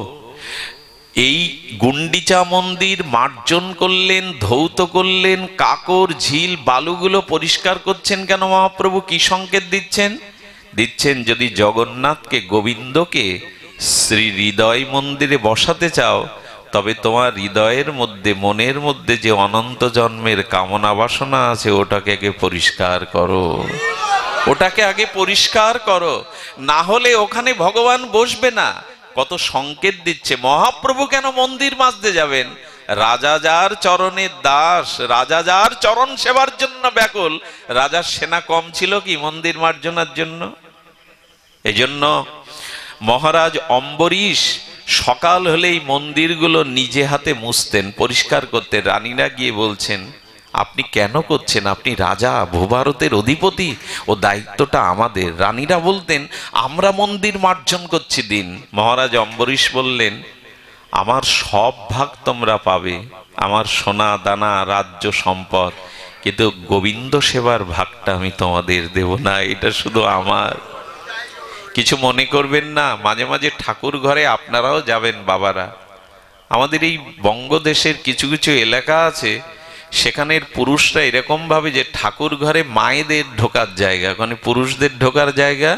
এই গুন্ডিচা মন্দির মার্জন করলেন, ধৌত করলেন, কাকর ঝিল বালুগুলো পরিষ্কার করছেন কেন মহাপ্রভু? কি সংকেত দিচ্ছেন? যদি জগন্নাথকে, গোবিন্দকে শ্রী হৃদয় মন্দিরে বসাতে চাও, তবে তোমার হৃদয়ের মধ্যে, মনের মধ্যে যে অনন্ত জন্মের কামনা বাসনা আছে, ওটাকে আগে পরিষ্কার করো, ওটাকে আগে পরিষ্কার করো, না হলে ওখানে ভগবান বসবে না। কত সংকেত দিচ্ছে। মহাপ্রভু কেন মন্দির মাজতে যাবেন? রাজা যার চরণের দাস, রাজা যার চরণ সেবার জন্য ব্যাকুল, রাজার সেনা কম ছিল কি মন্দির মার্জনার জন্য? এজন্য মহারাজ অম্বরীশ সকাল হলেই মন্দিরগুলো নিজে হাতে মুছতেন, পরিষ্কার করতেন। রানীরা গিয়ে বলছেন, আপনি কেন করছেন? আপনি রাজা, ভূভারতের অধিপতি, ও দায়িত্বটা আমাদের। রানীরা বলতেন, আমরা মন্দির মার্জন করছি দিন। মহারাজ অম্বরীশ বললেন, আমার সব ভাগ তোমরা পাবে, আমার সোনা দানা রাজ্য সম্পদ, কিন্তু গোবিন্দ সেবার ভাগটা আমি তোমাদের দেব না, এটা শুধু আমার। কিছু মনে করবেন না, মাঝে মাঝে ঠাকুর ঘরে আপনারাও যাবেন বাবারা। আমাদের এই বঙ্গদেশের কিছু কিছু এলাকা আছে, সেখানের পুরুষরা এরকম ভাবে যে ঠাকুর ঘরে মায়েদের ঢোকার জায়গা, মানে পুরুষদের ঢোকার জায়গা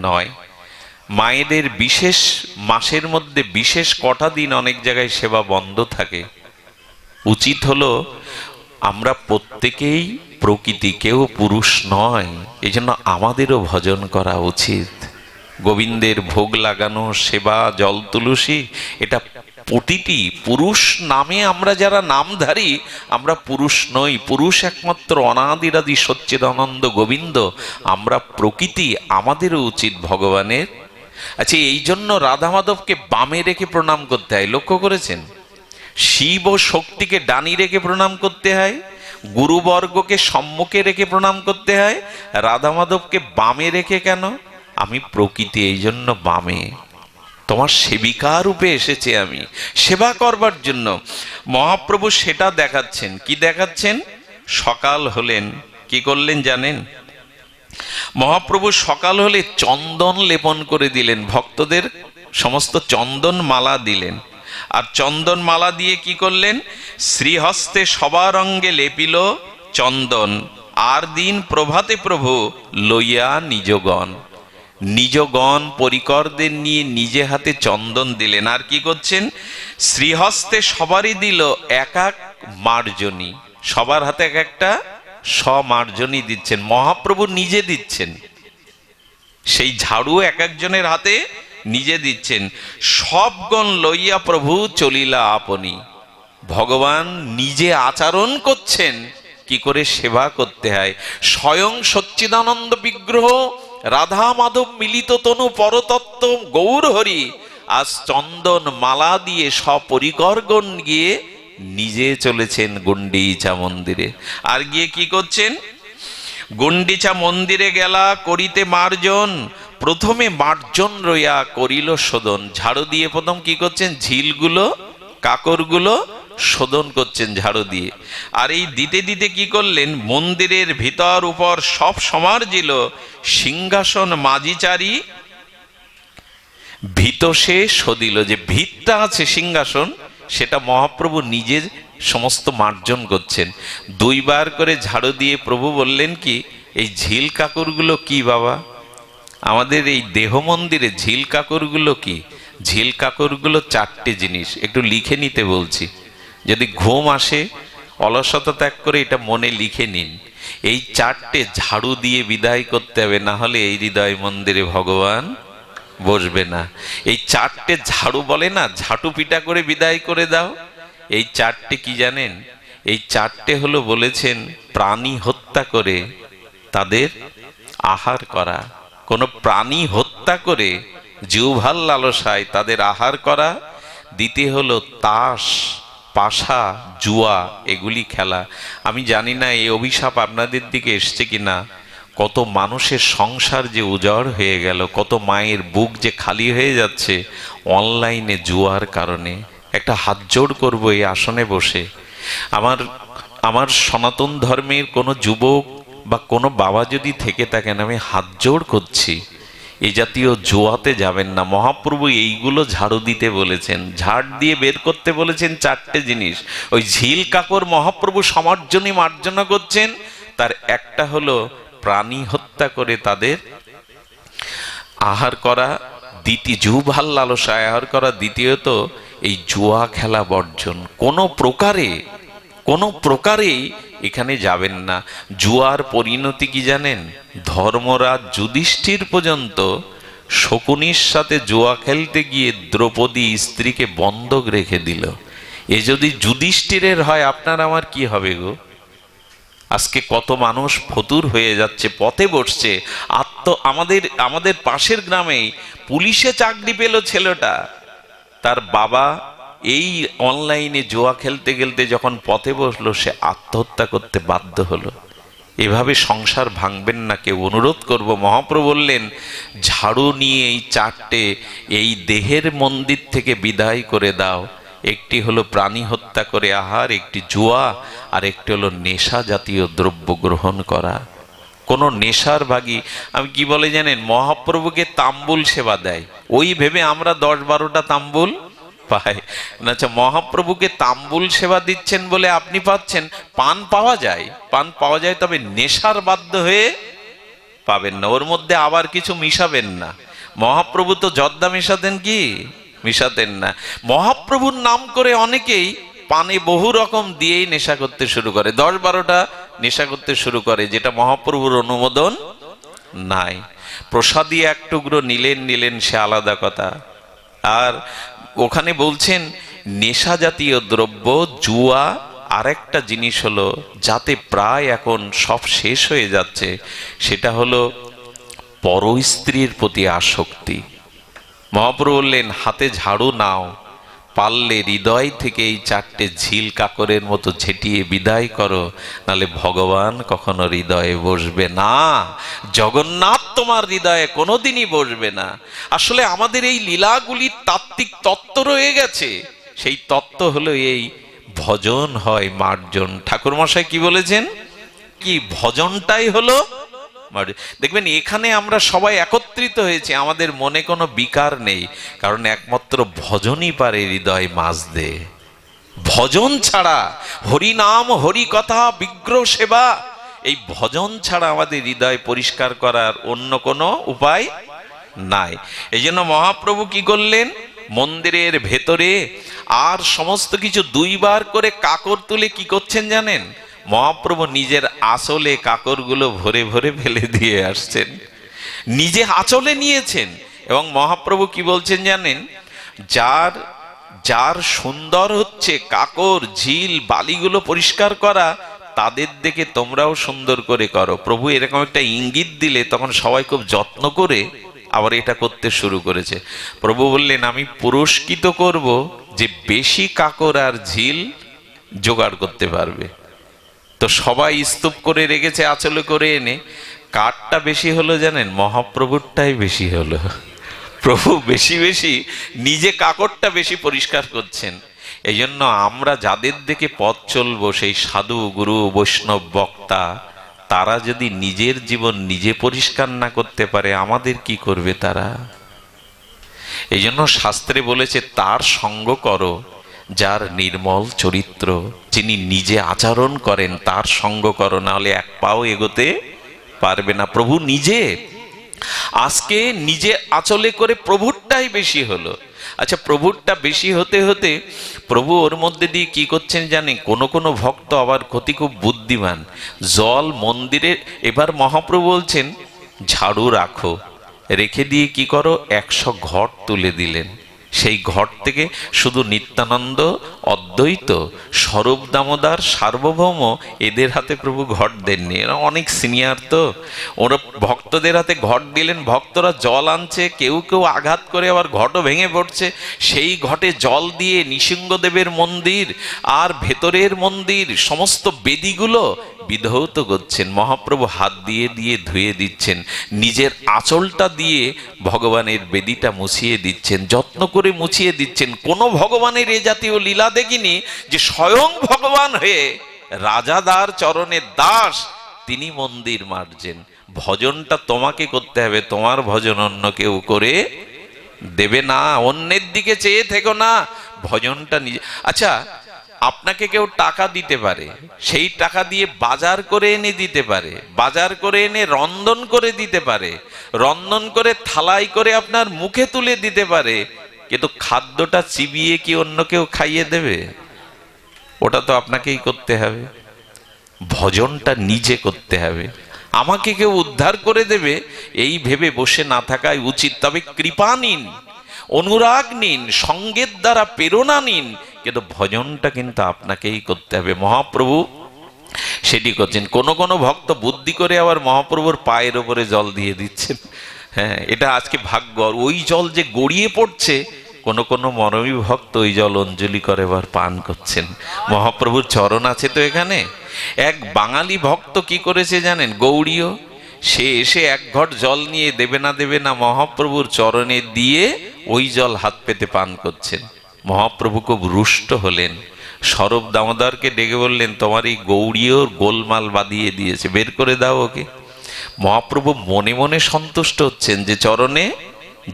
নয়। মায়েদের বিশেষ মাসের মধ্যে বিশেষ কটা দিন অনেক জায়গায় সেবা বন্ধ থাকে। উচিত হলো আমরা প্রত্যেকেই প্রকৃতি, কেউ পুরুষ নয়, এই জন্য আমাদেরও ভজন করা উচিত। গোবিন্দের ভোগ লাগানো, সেবা, জল তুলসী, এটা প্রতিটি পুরুষ নামে আমরা যারা নামধারী, আমরা পুরুষ নই। পুরুষ একমাত্র অনাদিরাদি সচ্চিদানন্দ গোবিন্দ। আমরা প্রকৃতি, আমাদেরও উচিত ভগবানের। আচ্ছা, এই জন্য রাধা মাধবকে বামে রেখে প্রণাম করতে হয়, লক্ষ্য করেছেন? শিব ও শক্তিকে ডানি রেখে প্রণাম করতে হয়। গুরুবর্গকে সম্মুখে রেখে প্রণাম করতে হয়, রাধা মাধবকে বামে রেখে কেন? আমি প্রকৃতি, এই জন্য বামে, তোমার সেবিকা রূপে এসেছে আমি সেবা করবার জন্য। মহাপ্রভু সেটা দেখাচ্ছেন। কি দেখাচ্ছেন? সকাল হলেন, কি করলেন জানেন? মহাপ্রভু সকাল হলে চন্দন লেপন করে দিলেন, ভক্তদের সমস্ত চন্দন মালা দিলেন। আর চন্দন মালা দিয়ে কি করলেন? শ্রীহস্তে সবার অঙ্গে লেপিল চন্দন। আর দিন প্রভাতে প্রভু লইয়া নিজগণ, নিজগণ পরিকরদের নিয়ে নিজে হাতে চন্দন দিলেন। আর কি করছেন? শ্রীহস্তে সবারই দিল এক এক মার্জনী, সবার হাতে এক একটা সমার্জনী দিচ্ছেন, মহাপ্রভু নিজে দিচ্ছেন। সেই ঝাড়ু এক একজনের হাতে নিজে দিচ্ছেন। সবগণ লইয়া প্রভু চলিলা আপনি, ভগবান নিজে আচরণ করছেন কি করে সেবা করতে হয়। স্বয়ং সচ্চিদানন্দ বিগ্রহ রাধা মাধব মিলিত তনু পরতত্ত্ব গৌর হরি আজ চন্দন মালা দিয়ে সপরিকরগণ গিয়ে নিজে চলেছেন গুন্ডিচা মন্দিরে। আর গিয়ে কি করছেন? গুন্ডিচা মন্দিরে গেলা করিতে মার্জন, প্রথমে মার্জন রইয়া করিল শোধন। ঝাড়ু দিয়ে প্রথম কি করছেন? ঝিলগুলো কাকরগুলো শোধন করছেন ঝাড়ু দিয়ে। আর এই দিতে দিতে কি করলেন? মন্দিরের ভিতর উপর সব সমার্জিল, সিংহাসন মাঝিচারি ভিতসে সদিল। যে ভিতটা আছে সিংহাসন, সেটা মহাপ্রভু নিজে সমস্ত মার্জন করছেন। দুইবার করে ঝাড়ু দিয়ে প্রভু বললেন কি, এই ঝিল কাকরগুলো কি বাবা? আমাদের এই দেহ মন্দিরে ঝিল কাকরগুলো কি? ঝিল কাকরগুলো চারটে জিনিস, একটু লিখে নিতে বলছি। যদি ঘুম আসে, অলসতা ত্যাগ করে এটা মনে লিখে নিন। এই চারটে ঝাড়ু দিয়ে বিদায় করতে হবে, না হলে এই হৃদয় মন্দিরে ভগবান বসবে না। এই চারটে ঝাড়ু বলে না, ঝাঁটু পিটা করে বিদায় করে দাও। এই চারটে কি জানেন? এই চারটে হলো বলেছেন প্রাণী হত্যা করে তাদের আহার করা। কোন প্রাণী হত্যা করে জিহ্বার লালসায় তাদের আহার করা। দ্বিতীয় হলো তাস, পাশা, জুয়া, এগুলি খেলা। আমি জানি না এই অভিশাপ আপনাদের দিকে এসছে কিনা। কত মানুষের সংসার যে উজাড় হয়ে গেল, কত মায়ের বুক যে খালি হয়ে যাচ্ছে অনলাইনে জুয়ার কারণে। একটা হাত জোড় করবো এই আসনে বসে, আমার সনাতন ধর্মের কোনো যুবক বা কোনো বাবা যদি থেকে থাকেন, আমি হাত জোড় করছি, এই জাতীয় জুয়াতে যাবেন না। মহাপ্রভু এইগুলো ঝাড়ু দিতে বলেছেন, ঝাড় দিয়ে বের করতে বলেছেন চারটে জিনিস। ওই ঝিল কাকর মহাপ্রভু সমার্জনী মার্জনা করছেন। তার একটা হলো প্রাণী হত্যা করে তাদের আহার করা, জিহ্বার লালসায় আহার করা। দ্বিতীয়ত এই জুয়া খেলা বর্জন, কোনো প্রকারেই এখানে যাবেন না। জুয়ার পরিণতি কি জানেন? ধর্মরাজ যুধিষ্ঠির পর্যন্ত শকুনির সাথে জুয়া খেলতে গিয়ে দ্রৌপদী স্ত্রীকে বন্ধক রেখে দিল। এ যদি যুধিষ্ঠিরের হয়, আপনার আমার কি হবে গো? আজকে কত মানুষ ফতুর হয়ে যাচ্ছে, পথে বসছে। আমাদের পাশের গ্রামেই পুলিশে চাকরি পেল ছেলেটা, তার বাবা এই অনলাইনে জুয়া খেলতে খেলতে যখন পথে বসলো, সে আত্মহত্যা করতে বাধ্য হলো। এভাবে সংসার ভাঙবেন না কেউ, অনুরোধ করব। মহাপ্রভু বললেন ঝাড়ু নিয়ে এই চারটে এই দেহের মন্দির থেকে বিদায় করে দাও। একটি হলো প্রাণী হত্যা করে আহার, একটি জুয়া, আর একটি হলো নেশা জাতীয় দ্রব্য গ্রহণ করা। কোনো নেশার ভাগী, আমি কি বলে জানেন? মহাপ্রভুকে তাম্বুল সেবা দেয়, ওই ভেবে আমরা 10-12টা তাম্বুল পাই। আচ্ছা, মহাপ্রভুকে তাম্বুল সেবা দিচ্ছেন বলে আপনি পাচ্ছেন? পান পাওয়া যায়, তবে নেশার বাধ্য হয়ে পাবেন না। ওর মধ্যে আবার কিছু মিশাবেন না। মহাপ্রভু তো জর্দা মেশাতেন কি? মিশাতেন না। মহাপ্রভুর নাম করে অনেকেই পানে বহু রকম দিয়েই নেশা করতে শুরু করে, 10-12টা নেশা করতে শুরু করে, যেটা মহাপ্রভুর অনুমোদন নাই। প্রসাদী এক টুকরো নিলেন সে আলাদা কথা। আর ওখানে বলছেন নেশা জাতীয় দ্রব্য, জুয়া, আরেকটা জিনিস হলো যাতে প্রায় এখন সব শেষ হয়ে যাচ্ছে, সেটা হলো পরস্ত্রীর প্রতি আসক্তি। মহাপ্রভু বললেন হাতে ঝাড়ু নাও, পারলে হৃদয় থেকে এই চারটে ঝিল কাকরের মতো ছেটিয়ে বিদায় করো, নালে ভগবান কখনো হৃদয়ে বসবে না, জগন্নাথ তোমার হৃদয়ে কোনোদিনই বসবে না। আসলে আমাদের এই লীলাগুলির তাত্ত্বিক তত্ত্ব রয়ে গেছে। সেই তত্ত্ব হলো এই, ভজন হয় মার্জন। ঠাকুর মশাই কি বলেছেন? কি ভজনটাই হলো। দেখবেন এখানে আমরা সবাই একত্রিত হয়েছি, আমাদের মনে কোনো বিকার নেই, কারণ একমাত্র ভজনই পারে হৃদয় মাজতে। ভজন ছাড়া, হরি নাম হরি কথা বিগ্রহ সেবা, এই ভজন ছাড়া আমাদের হৃদয় পরিষ্কার করার অন্য কোনো উপায় নাই। এই জন্য মহাপ্রভু কি করলেন? মন্দিরের ভেতরে আর সমস্ত কিছু দুইবার করে কাকর তুলে কি করছেন জানেন? মহাপ্রভু নিজের আঁচলে কাকরগুলো ভরে ভরে ফেলে দিয়ে আসছেন, নিজে আঁচলে নিয়েছেন। এবং মহাপ্রভু কি বলছেন জানেন? যার যার সুন্দর হচ্ছে কাকর ঝিল বালিগুলো পরিষ্কার করা, তাদের দেখে তোমরাও সুন্দর করে করো। প্রভু এরকম একটা ইঙ্গিত দিলে তখন সবাই খুব যত্ন করে আবার এটা করতে শুরু করেছে। প্রভু বললেন, আমি পুরস্কৃত করব যে বেশি কাকর আর ঝিল জোগাড় করতে পারবে। তো সবাই স্তূপ করে রেখেছে আঁচলে করে এনে। কারটা বেশি হলো জানেন? মহাপ্রভুরটাই বেশি হলো। প্রভু বেশি বেশি নিজে কাকরটা বেশি পরিষ্কার করছেন। এই জন্য আমরা যাদের দিকে পথ চলবো, সেই সাধু গুরু বৈষ্ণব বক্তা, তারা যদি নিজের জীবন নিজে পরিষ্কার না করতে পারে, আমাদের কি করবে তারা? এই জন্য শাস্ত্রে বলেছে, তার সঙ্গ করো যার নির্মল চরিত্র, যিনি নিজে আচরণ করেন তার সঙ্গ করো, না হলে এক পাও এগোতে পারবে না। প্রভু নিজে আজকে নিজে আঁচলে করে প্রভুরটাই বেশি হলো। আচ্ছা, প্রভুরটা বেশি হতে হতে প্রভু ওর মধ্যে দিয়ে কি করছেন জানেন? কোনো কোনো ভক্ত আবার ক্ষতি খুব বুদ্ধিমান, জল মন্দিরে এবার মহাপ্রভু বলছেন ঝাড়ু রাখো, রেখে দিয়ে কি করো? 100 ঘট তুলে দিলেন। সেই ঘট থেকে শুধু নিত্যানন্দ, অদ্বৈত, স্বরূপ দামোদর, সার্বভৌম এদের হাতে প্রভু ঘট দেননি। এরা অনেক সিনিয়র, তো ওরা ভক্তদের হাতে ঘট দিলেন। ভক্তরা জল আনছে, কেউ কেউ আঘাত করে আবার ঘটও ভেঙে পড়ছে। সেই ঘটে জল দিয়ে নৃসিংহদেবের মন্দির আর ভেতরের মন্দির সমস্ত বেদিগুলো বিধৌত করছেন। মহাপ্রভু হাত দিয়ে দিয়ে ধুয়ে দিচ্ছেন, নিজের আঁচলটা দিয়ে ভগবানের বেদিটা মুছিয়ে দিচ্ছেন, যত্ন করে মুছিয়ে দিচ্ছেন। কোন ভগবানের এ জাতীয় লীলা দেখিনি যে স্বয়ং ভগবান হয়ে রাজাদার চরণের দাস তিনি মন্দির মার্জেন। ভজনটা তোমাকে করতে হবে, তোমার ভজন অন্য কেউ করে দেবে না। অন্যের দিকে চেয়ে থেকো না, ভজনটা নিজে। আচ্ছা, আপনাকে কেউ টাকা দিতে পারে, সেই টাকা দিয়ে বাজার করে এনে দিতে পারে, বাজার করে এনে রন্ধন করে দিতে পারে, রন্ধন করে থালাই করে আপনার মুখে তুলে দিতে পারে, কিন্তু খাদ্যটা চিবিয়ে কি অন্য কেউ খাইয়ে দেবে? ওটা তো আপনাকেই করতে হবে। ভজনটা নিজে করতে হবে। আমাকে কেউ উদ্ধার করে দেবে এই ভেবে বসে না থাকাই উচিত। তবে কৃপা নিন, অনুরাগ নিন, সঙ্গের দ্বারা প্রেরণা নিন, কিন্তু ভজনটা কিন্তু আপনাকেই করতে হবে। মহাপ্রভু সেটি করছেন। কোনো কোনো ভক্ত বুদ্ধি করে আবার মহাপ্রভুর পায়ের ওপরে জল দিয়ে দিচ্ছেন। হ্যাঁ, এটা আজকে ভাগ্য। ওই জল যে গড়িয়ে পড়ছে, কোনো কোনো মরমী ভক্ত ওই জল অঞ্জলি করে আবার পান করছেন। মহাপ্রভুর চরণ আছে তো এখানে। এক বাঙালি ভক্ত কি করেছে জানেন? গৌড়ীয়, সে এসে 1 ঘট জল নিয়ে দেবে না মহাপ্রভুর চরণে দিয়ে ওই জল হাত পেতে পান করছেন। মহাপ্রভু খুব রুষ্ট হলেন, স্বরূপ দামোদরকে ডেকে বললেন, তোমার এই গৌড়ীয় গোলমাল বাঁধিয়ে দিয়েছে, বের করে দাও ওকে। মহাপ্রভু মনে মনে সন্তুষ্ট হচ্ছেন যে চরণে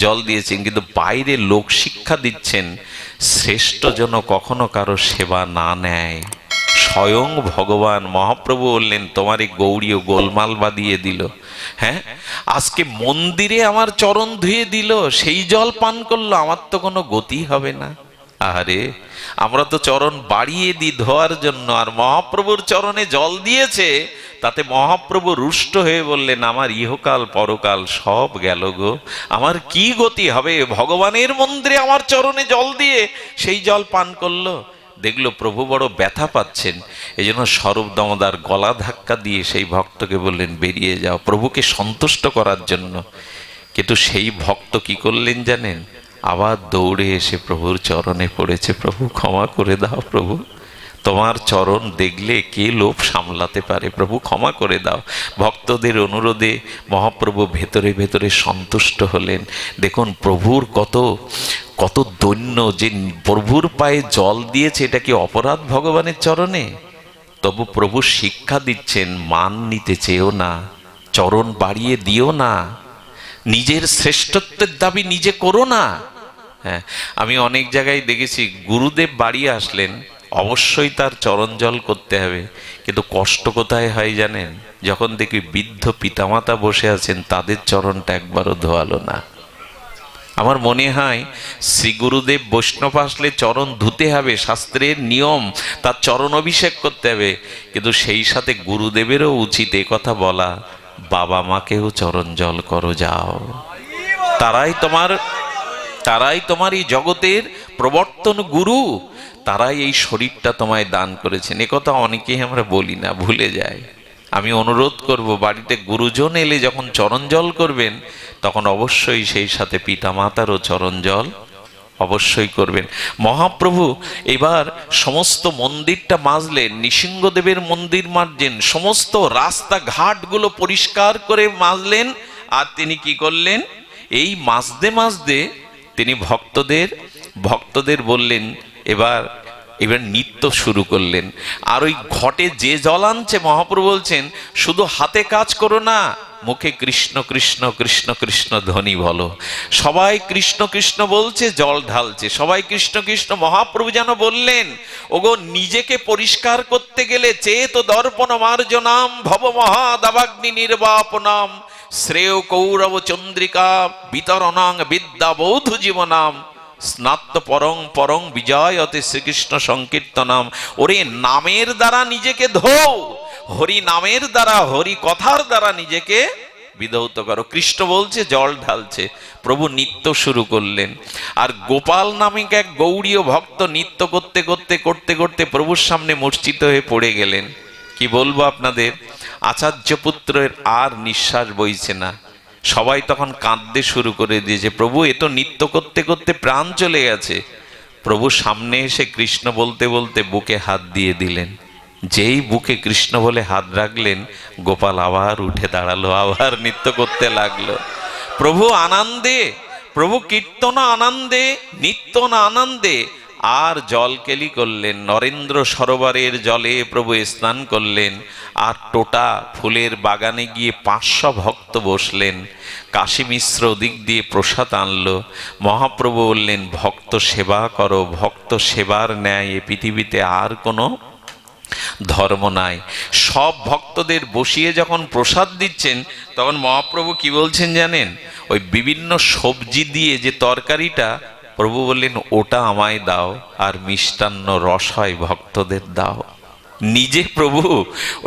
জল দিয়েছেন, কিন্তু বাইরে লোক শিক্ষা দিচ্ছেন, শ্রেষ্ঠ যেন কখনো কারো সেবা না নেয়। স্বয়ং ভগবান মহাপ্রভু বললেন, তোমার এই গৌড়ীয় গোলমাল বাঁধিয়ে দিল। হ্যাঁ, আজকে মন্দিরে আমার চরণ ধুয়ে দিল, সেই জল পান করলো, আমার তো কোনো গতি হবে না। আরে, আমরা তো চরণ বাড়িয়ে দিই ধোয়ার জন্য, আর মহাপ্রভুর চরণে জল দিয়েছে, তাতে মহাপ্রভু রুষ্ট হয়ে বললেন, আমার ইহকাল পরকাল সব গেল গো, আমার কি গতি হবে? ভগবানের মন্দিরে আমার চরণে জল দিয়ে সেই জল পান করলো। দেখলো প্রভু বড় ব্যথা পাচ্ছেন, এই জন্য স্বরূপ দামোদর গলা ধাক্কা দিয়ে সেই ভক্তকে বললেন, বেরিয়ে যাও, প্রভুকে সন্তুষ্ট করার জন্য। কিন্তু সেই ভক্ত কি করলেন জানেন? আবার দৌড়ে এসে প্রভুর চরণে পড়েছে, প্রভু ক্ষমা করে দাও, প্রভু তোমার চরণ দেখলে কে লোভ সামলাতে পারে, প্রভু ক্ষমা করে দাও। ভক্তদের অনুরোধে মহাপ্রভু ভেতরে ভেতরে সন্তুষ্ট হলেন। দেখুন প্রভুর কত কত দৈন্য, যে প্রভুর পায়ে জল দিয়েছে, এটা কি অপরাধ ভগবানের চরণে? তবু প্রভু শিক্ষা দিচ্ছেন, মান নিতে চেয়েও না, চরণ বাড়িয়ে দিও না, নিজের শ্রেষ্ঠত্বের দাবি নিজে করো না। হ্যাঁ, আমি অনেক জায়গায় দেখেছি গুরুদেব বাড়ি আসলেন, অবশ্যই তার চরণ জল করতে হবে, কিন্তু কষ্ট কোথায় হয় জানেন? যখন দেখি বৃদ্ধ পিতামাতা বসে আছেন, তাদের চরণটা একবারও ধোয়ালো না। আমার মনে হয় শ্রী গুরুদেব বৈষ্ণব আসলে চরণ ধুতে হবে, শাস্ত্রের নিয়ম, তার চরণ অভিষেক করতে হবে, কিন্তু সেই সাথে গুরুদেবেরও উচিত এ কথা বলা, বাবা মাকেও চরণ জল করো যাও, তারাই তোমার এই জগতের প্রবর্তন গুরু, তারাই এই শরীরটা তোমায় দান করেছেন। একথা অনেকেই আমরা বলি না, ভুলে যাই। আমি অনুরোধ করব, বাড়িতে গুরুজন এলে যখন চরণ জল করবেন, তখন অবশ্যই সেই সাথে পিতা মাতারও চরণ জল অবশ্যই করবেন। মহাপ্রভু এবার সমস্ত মন্দিরটা মাজলেন, নৃসিংহদেবের মন্দির মাজলেন, সমস্ত রাস্তাঘাটগুলো পরিষ্কার করে মাজলেন। আর তিনি কি করলেন? এই মাজতে মাজতে তিনি ভক্তদের বললেন, এবার নৃত্য শুরু করলেন। আর ওই ঘটে যে জল আনছে, মহাপ্রভু বলছেন শুধু হাতে কাজ করো না, মুখে কৃষ্ণ কৃষ্ণ কৃষ্ণ কৃষ্ণ ধ্বনি বলো। সবাই কৃষ্ণ কৃষ্ণ বলছে, জল ঢালছে, সবাই কৃষ্ণ কৃষ্ণ। মহাপ্রভু যেন বললেন, ওগো নিজেকে পরিষ্কার করতে গেলে চেত দর্পণ মার্জনাম ভব মহাদাবাগ্নি নির্বাপনাম শ্রেয় কৌরব চন্দ্রিকা বিতরণাং বিদ্যা বৌদ্ধ জীবনাম স্নাত্ত পরং পরং বিজয়তে শ্রীকৃষ্ণ সংকীর্তনাম। ওরে নামের দ্বারা নিজেকে ধোও, হরি নামের দ্বারা, হরি কথার দ্বারা নিজেকে বিধৌত করো। কৃষ্ণ বলছে, জল ঢালছে, প্রভু নৃত্য শুরু করলেন। আর গোপাল নামিক এক গৌড়ীয় ভক্ত নৃত্য করতে করতে করতে করতে প্রভুর সামনে মূর্ছিত হয়ে পড়ে গেলেন। কি বলবো আপনাদের, আচার্য পুত্রের আর নিঃশ্বাস বইছে না। সবাই তখন কাঁদতে শুরু করে দিয়েছে, প্রভু এ তো নৃত্য করতে করতে প্রাণ চলে গেছে। প্রভু সামনে এসে কৃষ্ণ বলতে বলতে বুকে হাত দিয়ে দিলেন। যেই বুকে কৃষ্ণ বলে হাত রাখলেন, গোপাল আবার উঠে দাঁড়ালো, আবার নৃত্য করতে লাগলো। প্রভু আনন্দে, প্রভু কীর্তন আনন্দে, নিত্য না আনন্দে। আর জলকেলি করলেন, নরেন্দ্র সরোবরের জলে প্রভু স্নান করলেন। আর টোটা ফুলের বাগানে গিয়ে 500 ভক্ত বসলেন। কাশী মিশ্র দিক দিয়ে প্রসাদ আনলো। মহাপ্রভু বললেন, ভক্ত সেবা করো, ভক্ত সেবার ন্যায় এ পৃথিবীতে আর কোনো ধর্ম নাই। সব ভক্তদের বসিয়ে যখন প্রসাদ দিচ্ছেন, তখন মহাপ্রভু কি বলছেন জানেন? ওই বিভিন্ন সবজি দিয়ে যে তরকারিটা, প্রভু বললেন ওটা আমায় দাও, আর মিষ্টান্ন রস হয় ভক্তদের দাও। নিজে প্রভু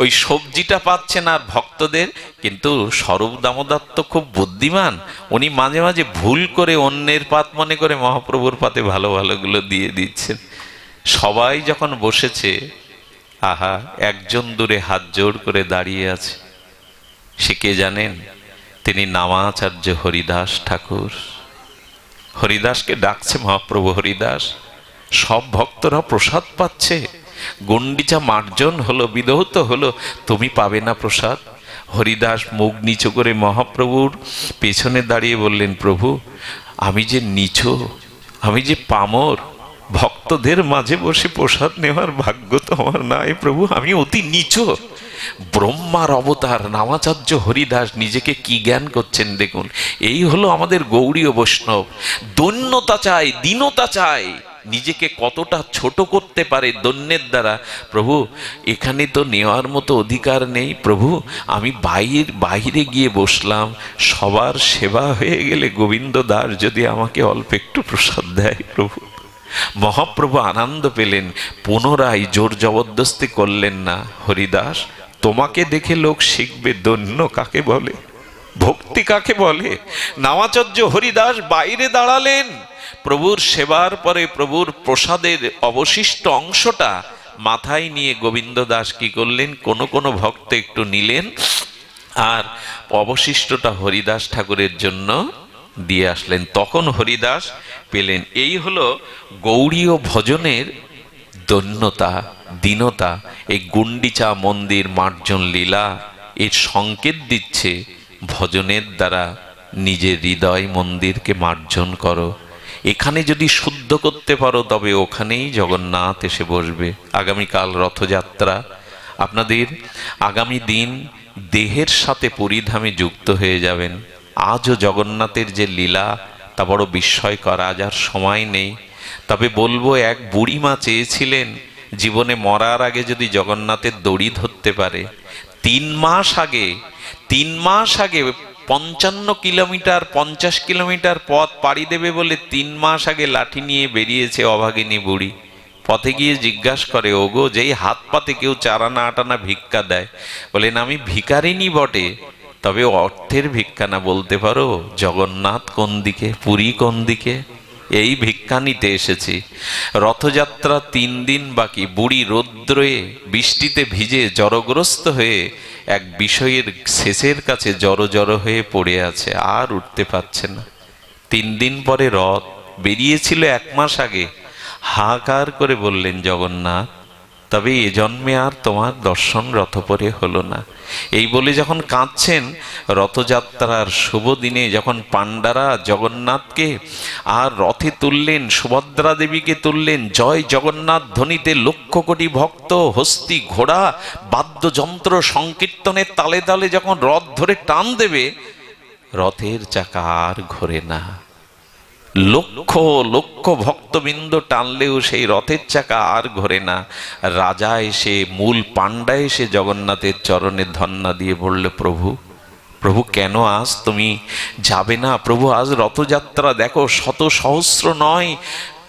ওই সবজিটা পাচ্ছেন আর ভক্তদের, কিন্তু স্বরূপ দামোদর তো খুব বুদ্ধিমান, উনি মাঝে মাঝে ভুল করে অন্যের পাত মনে করে মহাপ্রভুর পাতে ভালো ভালোগুলো দিয়ে দিচ্ছেন। সবাই যখন বসেছে, আহা, একজন দূরে হাত জোড় করে দাঁড়িয়ে আছে। সে কে জানেন? তিনি নামাচার্য হরিদাস ঠাকুর। হরিদাসকে ডাকছে মহাপ্রভু, হরিদাস। সব ভক্তরা প্রসাদ পাচ্ছে, গণ্ডিচা মার্জন হলো, বিধৌত হলো, তুমি পাবে না প্রসাদ। হরিদাস মুখ নিচু করে মহাপ্রভুর পেছনে দাঁড়িয়ে বললেন, প্রভু আমি যে নিচু, আমি যে পামর, ভক্তদের মাঝে বসে প্রসাদ নেওয়ার ভাগ্য তো আমার নাই প্রভু, আমি অতি নিচু। ব্রহ্মার অবতার নামাচার্য হরিদাস নিজেকে কি জ্ঞান করছেন দেখুন। এই হলো আমাদের গৌড়ীয় বৈষ্ণব। দৈন্যতা চাই, দীনতা চাই, নিজেকে কতটা ছোট করতে পারে দৈন্যের দ্বারা। প্রভু এখানে তো নেওয়ার মতো অধিকার নেই প্রভু, আমি বাইরে গিয়ে বসলাম, সবার সেবা হয়ে গেলে গোবিন্দ দাস যদি আমাকে অল্প একটু প্রসাদ দেয় প্রভু। মহাপ্রভু আনন্দ পেলেন, পুনরায় জোর জবরদস্তি করলেন না। হরিদাস, তোমাকে দেখে লোক শিখবে দৈন্য কাকে বলে, ভক্তি কাকে বলে। নামাচার্য হরিদাস বাইরে দাঁড়ালেন। প্রভুর সেবার পরে প্রভুর প্রসাদের অবশিষ্ট অংশটা মাথায় নিয়ে গোবিন্দ দাস কি করলেন, কোনো ভক্ত একটু নিলেন, আর অবশিষ্টটা হরিদাস ঠাকুরের জন্য দিয়ে আসলেন, তখন হরিদাস পেলেন। এই হলো গৌড়ীয় ভজনের দৈন্যতা, দীনতা। এই গুন্ডিচা মন্দির মার্জন লীলা এর সংকেত দিচ্ছে ভজনের দ্বারা নিজের হৃদয় মন্দিরকে মার্জন করো। এখানে যদি শুদ্ধ করতে পারো তবে ওখানেই জগন্নাথ এসে বসবে। আগামীকাল রথযাত্রা, আপনাদের আগামী দিন দেহের সাথে পরিধামে যুক্ত হয়ে যাবেন। আজও জগন্নাথের যে লীলা তা বড় বিস্ময়কর। আজ আর সময় নেই, তবে বলবো এক বুড়িমা চেয়েছিলেন জীবনে মরার আগে যদি জগন্নাথের দড়ি ধরতে পারে। 3 মাস আগে 55 কিলোমিটার 50 কিলোমিটার পথ পাড়ি দেবে বলে 3 মাস আগে লাঠি নিয়ে বেরিয়েছে অভাগিনী বুড়ি। পথে গিয়ে জিজ্ঞাসা করে, ওগো, যেই হাত পাতে কেউ 4 আনা 8 আনা ভিক্ষা দেয়, বলেন আমি ভিখারিনী বটে, তবে অর্থের ভিক্ষা না। বলতে পারো জগন্নাথ কোন দিকে, পুরী কোন দিকে? এই ভিক্ষা নিতে এসেছি। রথযাত্রা 3 দিন বাকি। বুড়ি রৌদ্রে বৃষ্টিতে ভিজে জড়গ্রস্ত হয়ে এক বিষয়ের শেষের কাছে জড়ো হয়ে পড়ে আছে, আর উঠতে পারছে না। 3 দিন পরে রথ বেরিয়েছিল 1 মাস আগে। হাহাকার করে বললেন, জগন্নাথ, তবে এ জন্মে আর তোমার দর্শন রথপরে হলো না। এই বলে যখন কাঁদছেন, রথযাত্রার শুভ দিনে যখন পাণ্ডারা জগন্নাথকে আর রথে তুললেন, সুভদ্রা দেবীকে তুললেন, জয় জগন্নাথ ধ্বনিতে 1,00,000 কোটি ভক্ত হস্তি ঘোড়া বাদ্যযন্ত্র সংকীর্তনের তালে তালে যখন রথ ধরে টান দেবে, রথের চাকা আর ঘোরে না। লক্ষ লক্ষ ভক্তবৃন্দ টানলেও সেই রথের চাকা আর ঘোরে না। রাজা এসে, মূল পাণ্ডা এসে জগন্নাথের চরণে ধন্না দিয়ে বলল, প্রভু, প্রভু কেন আজ তুমি যাবে না? প্রভু আজ রথযাত্রা, দেখো শত সহস্র নয়,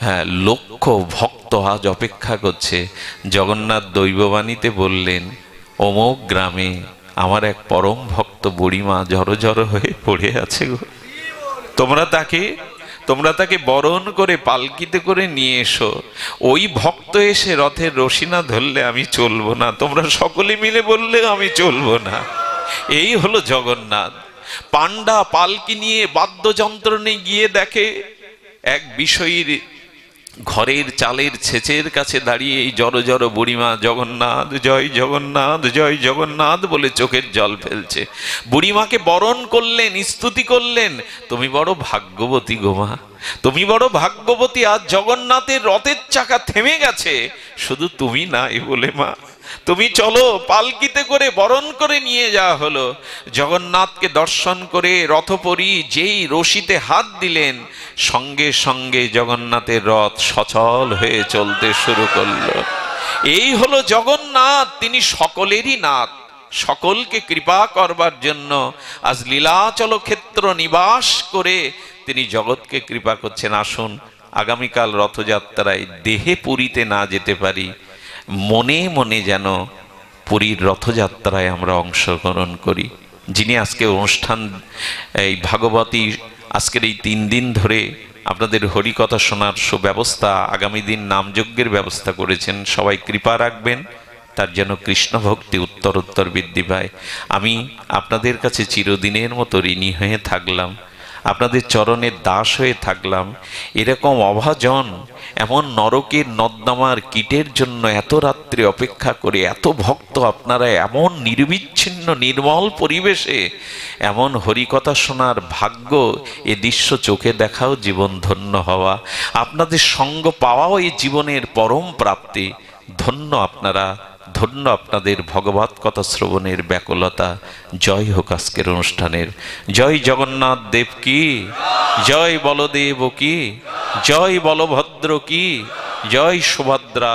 হ্যাঁ, লক্ষ ভক্ত আজ অপেক্ষা করছে। জগন্নাথ দৈববাণীতে বললেন, অমুক গ্রামে আমার এক পরম ভক্ত বুড়িমা জড়ো হয়ে পড়ে আছে গো, তোমরা তাকে বরণ করে পালকিতে করে নিয়ে এসো। ওই ভক্ত এসে রথের রশি না ধরলে আমি চলবো না, তোমরা সকলে মিলে বললে আমি চলবো না। এই হলো জগন্নাথ। পাণ্ডা পালকি নিয়ে বাদ্যযন্ত্র নিয়ে গিয়ে দেখে এক বিষয়ীর ঘরের চালের ছেচের কাছে দাঁড়িয়ে এই জড়ো বুড়িমা জগন্নাথ জয় জগন্নাথ জয় জগন্নাথ বলে চোখের জল ফেলছে। বুড়িমাকে বরণ করলেন, স্তুতি করলেন, তুমি বড় ভাগ্যবতী গো মা, তুমি বড় ভাগ্যবতী, আজ জগন্নাথের রথের চাকা থেমে গেছে, শুধু তুমি নাই বলে মা, তুমি চলো, পালকিতে করে বরণ করে নিয়ে যাওয়া হলো। জগন্নাথকে দর্শন করে রথপরি যেই রশিতে হাত দিলেন, সঙ্গে সঙ্গে জগন্নাথের রথ সচল হয়ে চলতে শুরু করলো। এই হলো জগন্নাথ, তিনি সকলেরই নাথ। সকলকে কৃপা করবার জন্য আজ লীলাচল ক্ষেত্র নিবাস করে তিনি জগৎকে কৃপা করছেন। আসুন আগামীকাল রথযাত্রায় দেহে পুরীতে না যেতে পারি, মনে মনে যেন পুরীর রথযাত্রায় আমরা অংশগ্রহণ করি। যিনি আজকে অনুষ্ঠান, এই ভাগবতী আজকের এই 3 দিন ধরে আপনাদের হরিকথা শোনার সুব্যবস্থা, আগামী দিন নামযজ্ঞের ব্যবস্থা করেছেন, সবাই কৃপা রাখবেন তার যেন কৃষ্ণ ভক্তি উত্তরোত্তর বৃদ্ধি পায়। আমি আপনাদের কাছে চিরদিনের মতো ঋণী হয়ে থাকলাম, আপনাদের চরণের দাস হয়ে থাকলাম। এরকম অভাজন, এমন নরকের নর্দমার কীটের জন্য এত রাত্রি অপেক্ষা করে এত ভক্ত আপনারা এমন নির্বিচ্ছিন্ন নির্মল পরিবেশে এমন হরিকথা শোনার ভাগ্য, এ দৃশ্য চোখে দেখাও জীবন ধন্য হওয়া, আপনাদের সঙ্গ পাওয়াও এই জীবনের পরম প্রাপ্তি। ধন্য আপনারা, ধন্য আপনাদের ভগবত কথা শ্রবণের ব্যাকুলতা। জয় হোক আজকের অনুষ্ঠানের। জয় জগন্নাথ দেব কি, জয় বলদেব কি, জয় বলভদ্র কি, জয় সুভদ্রা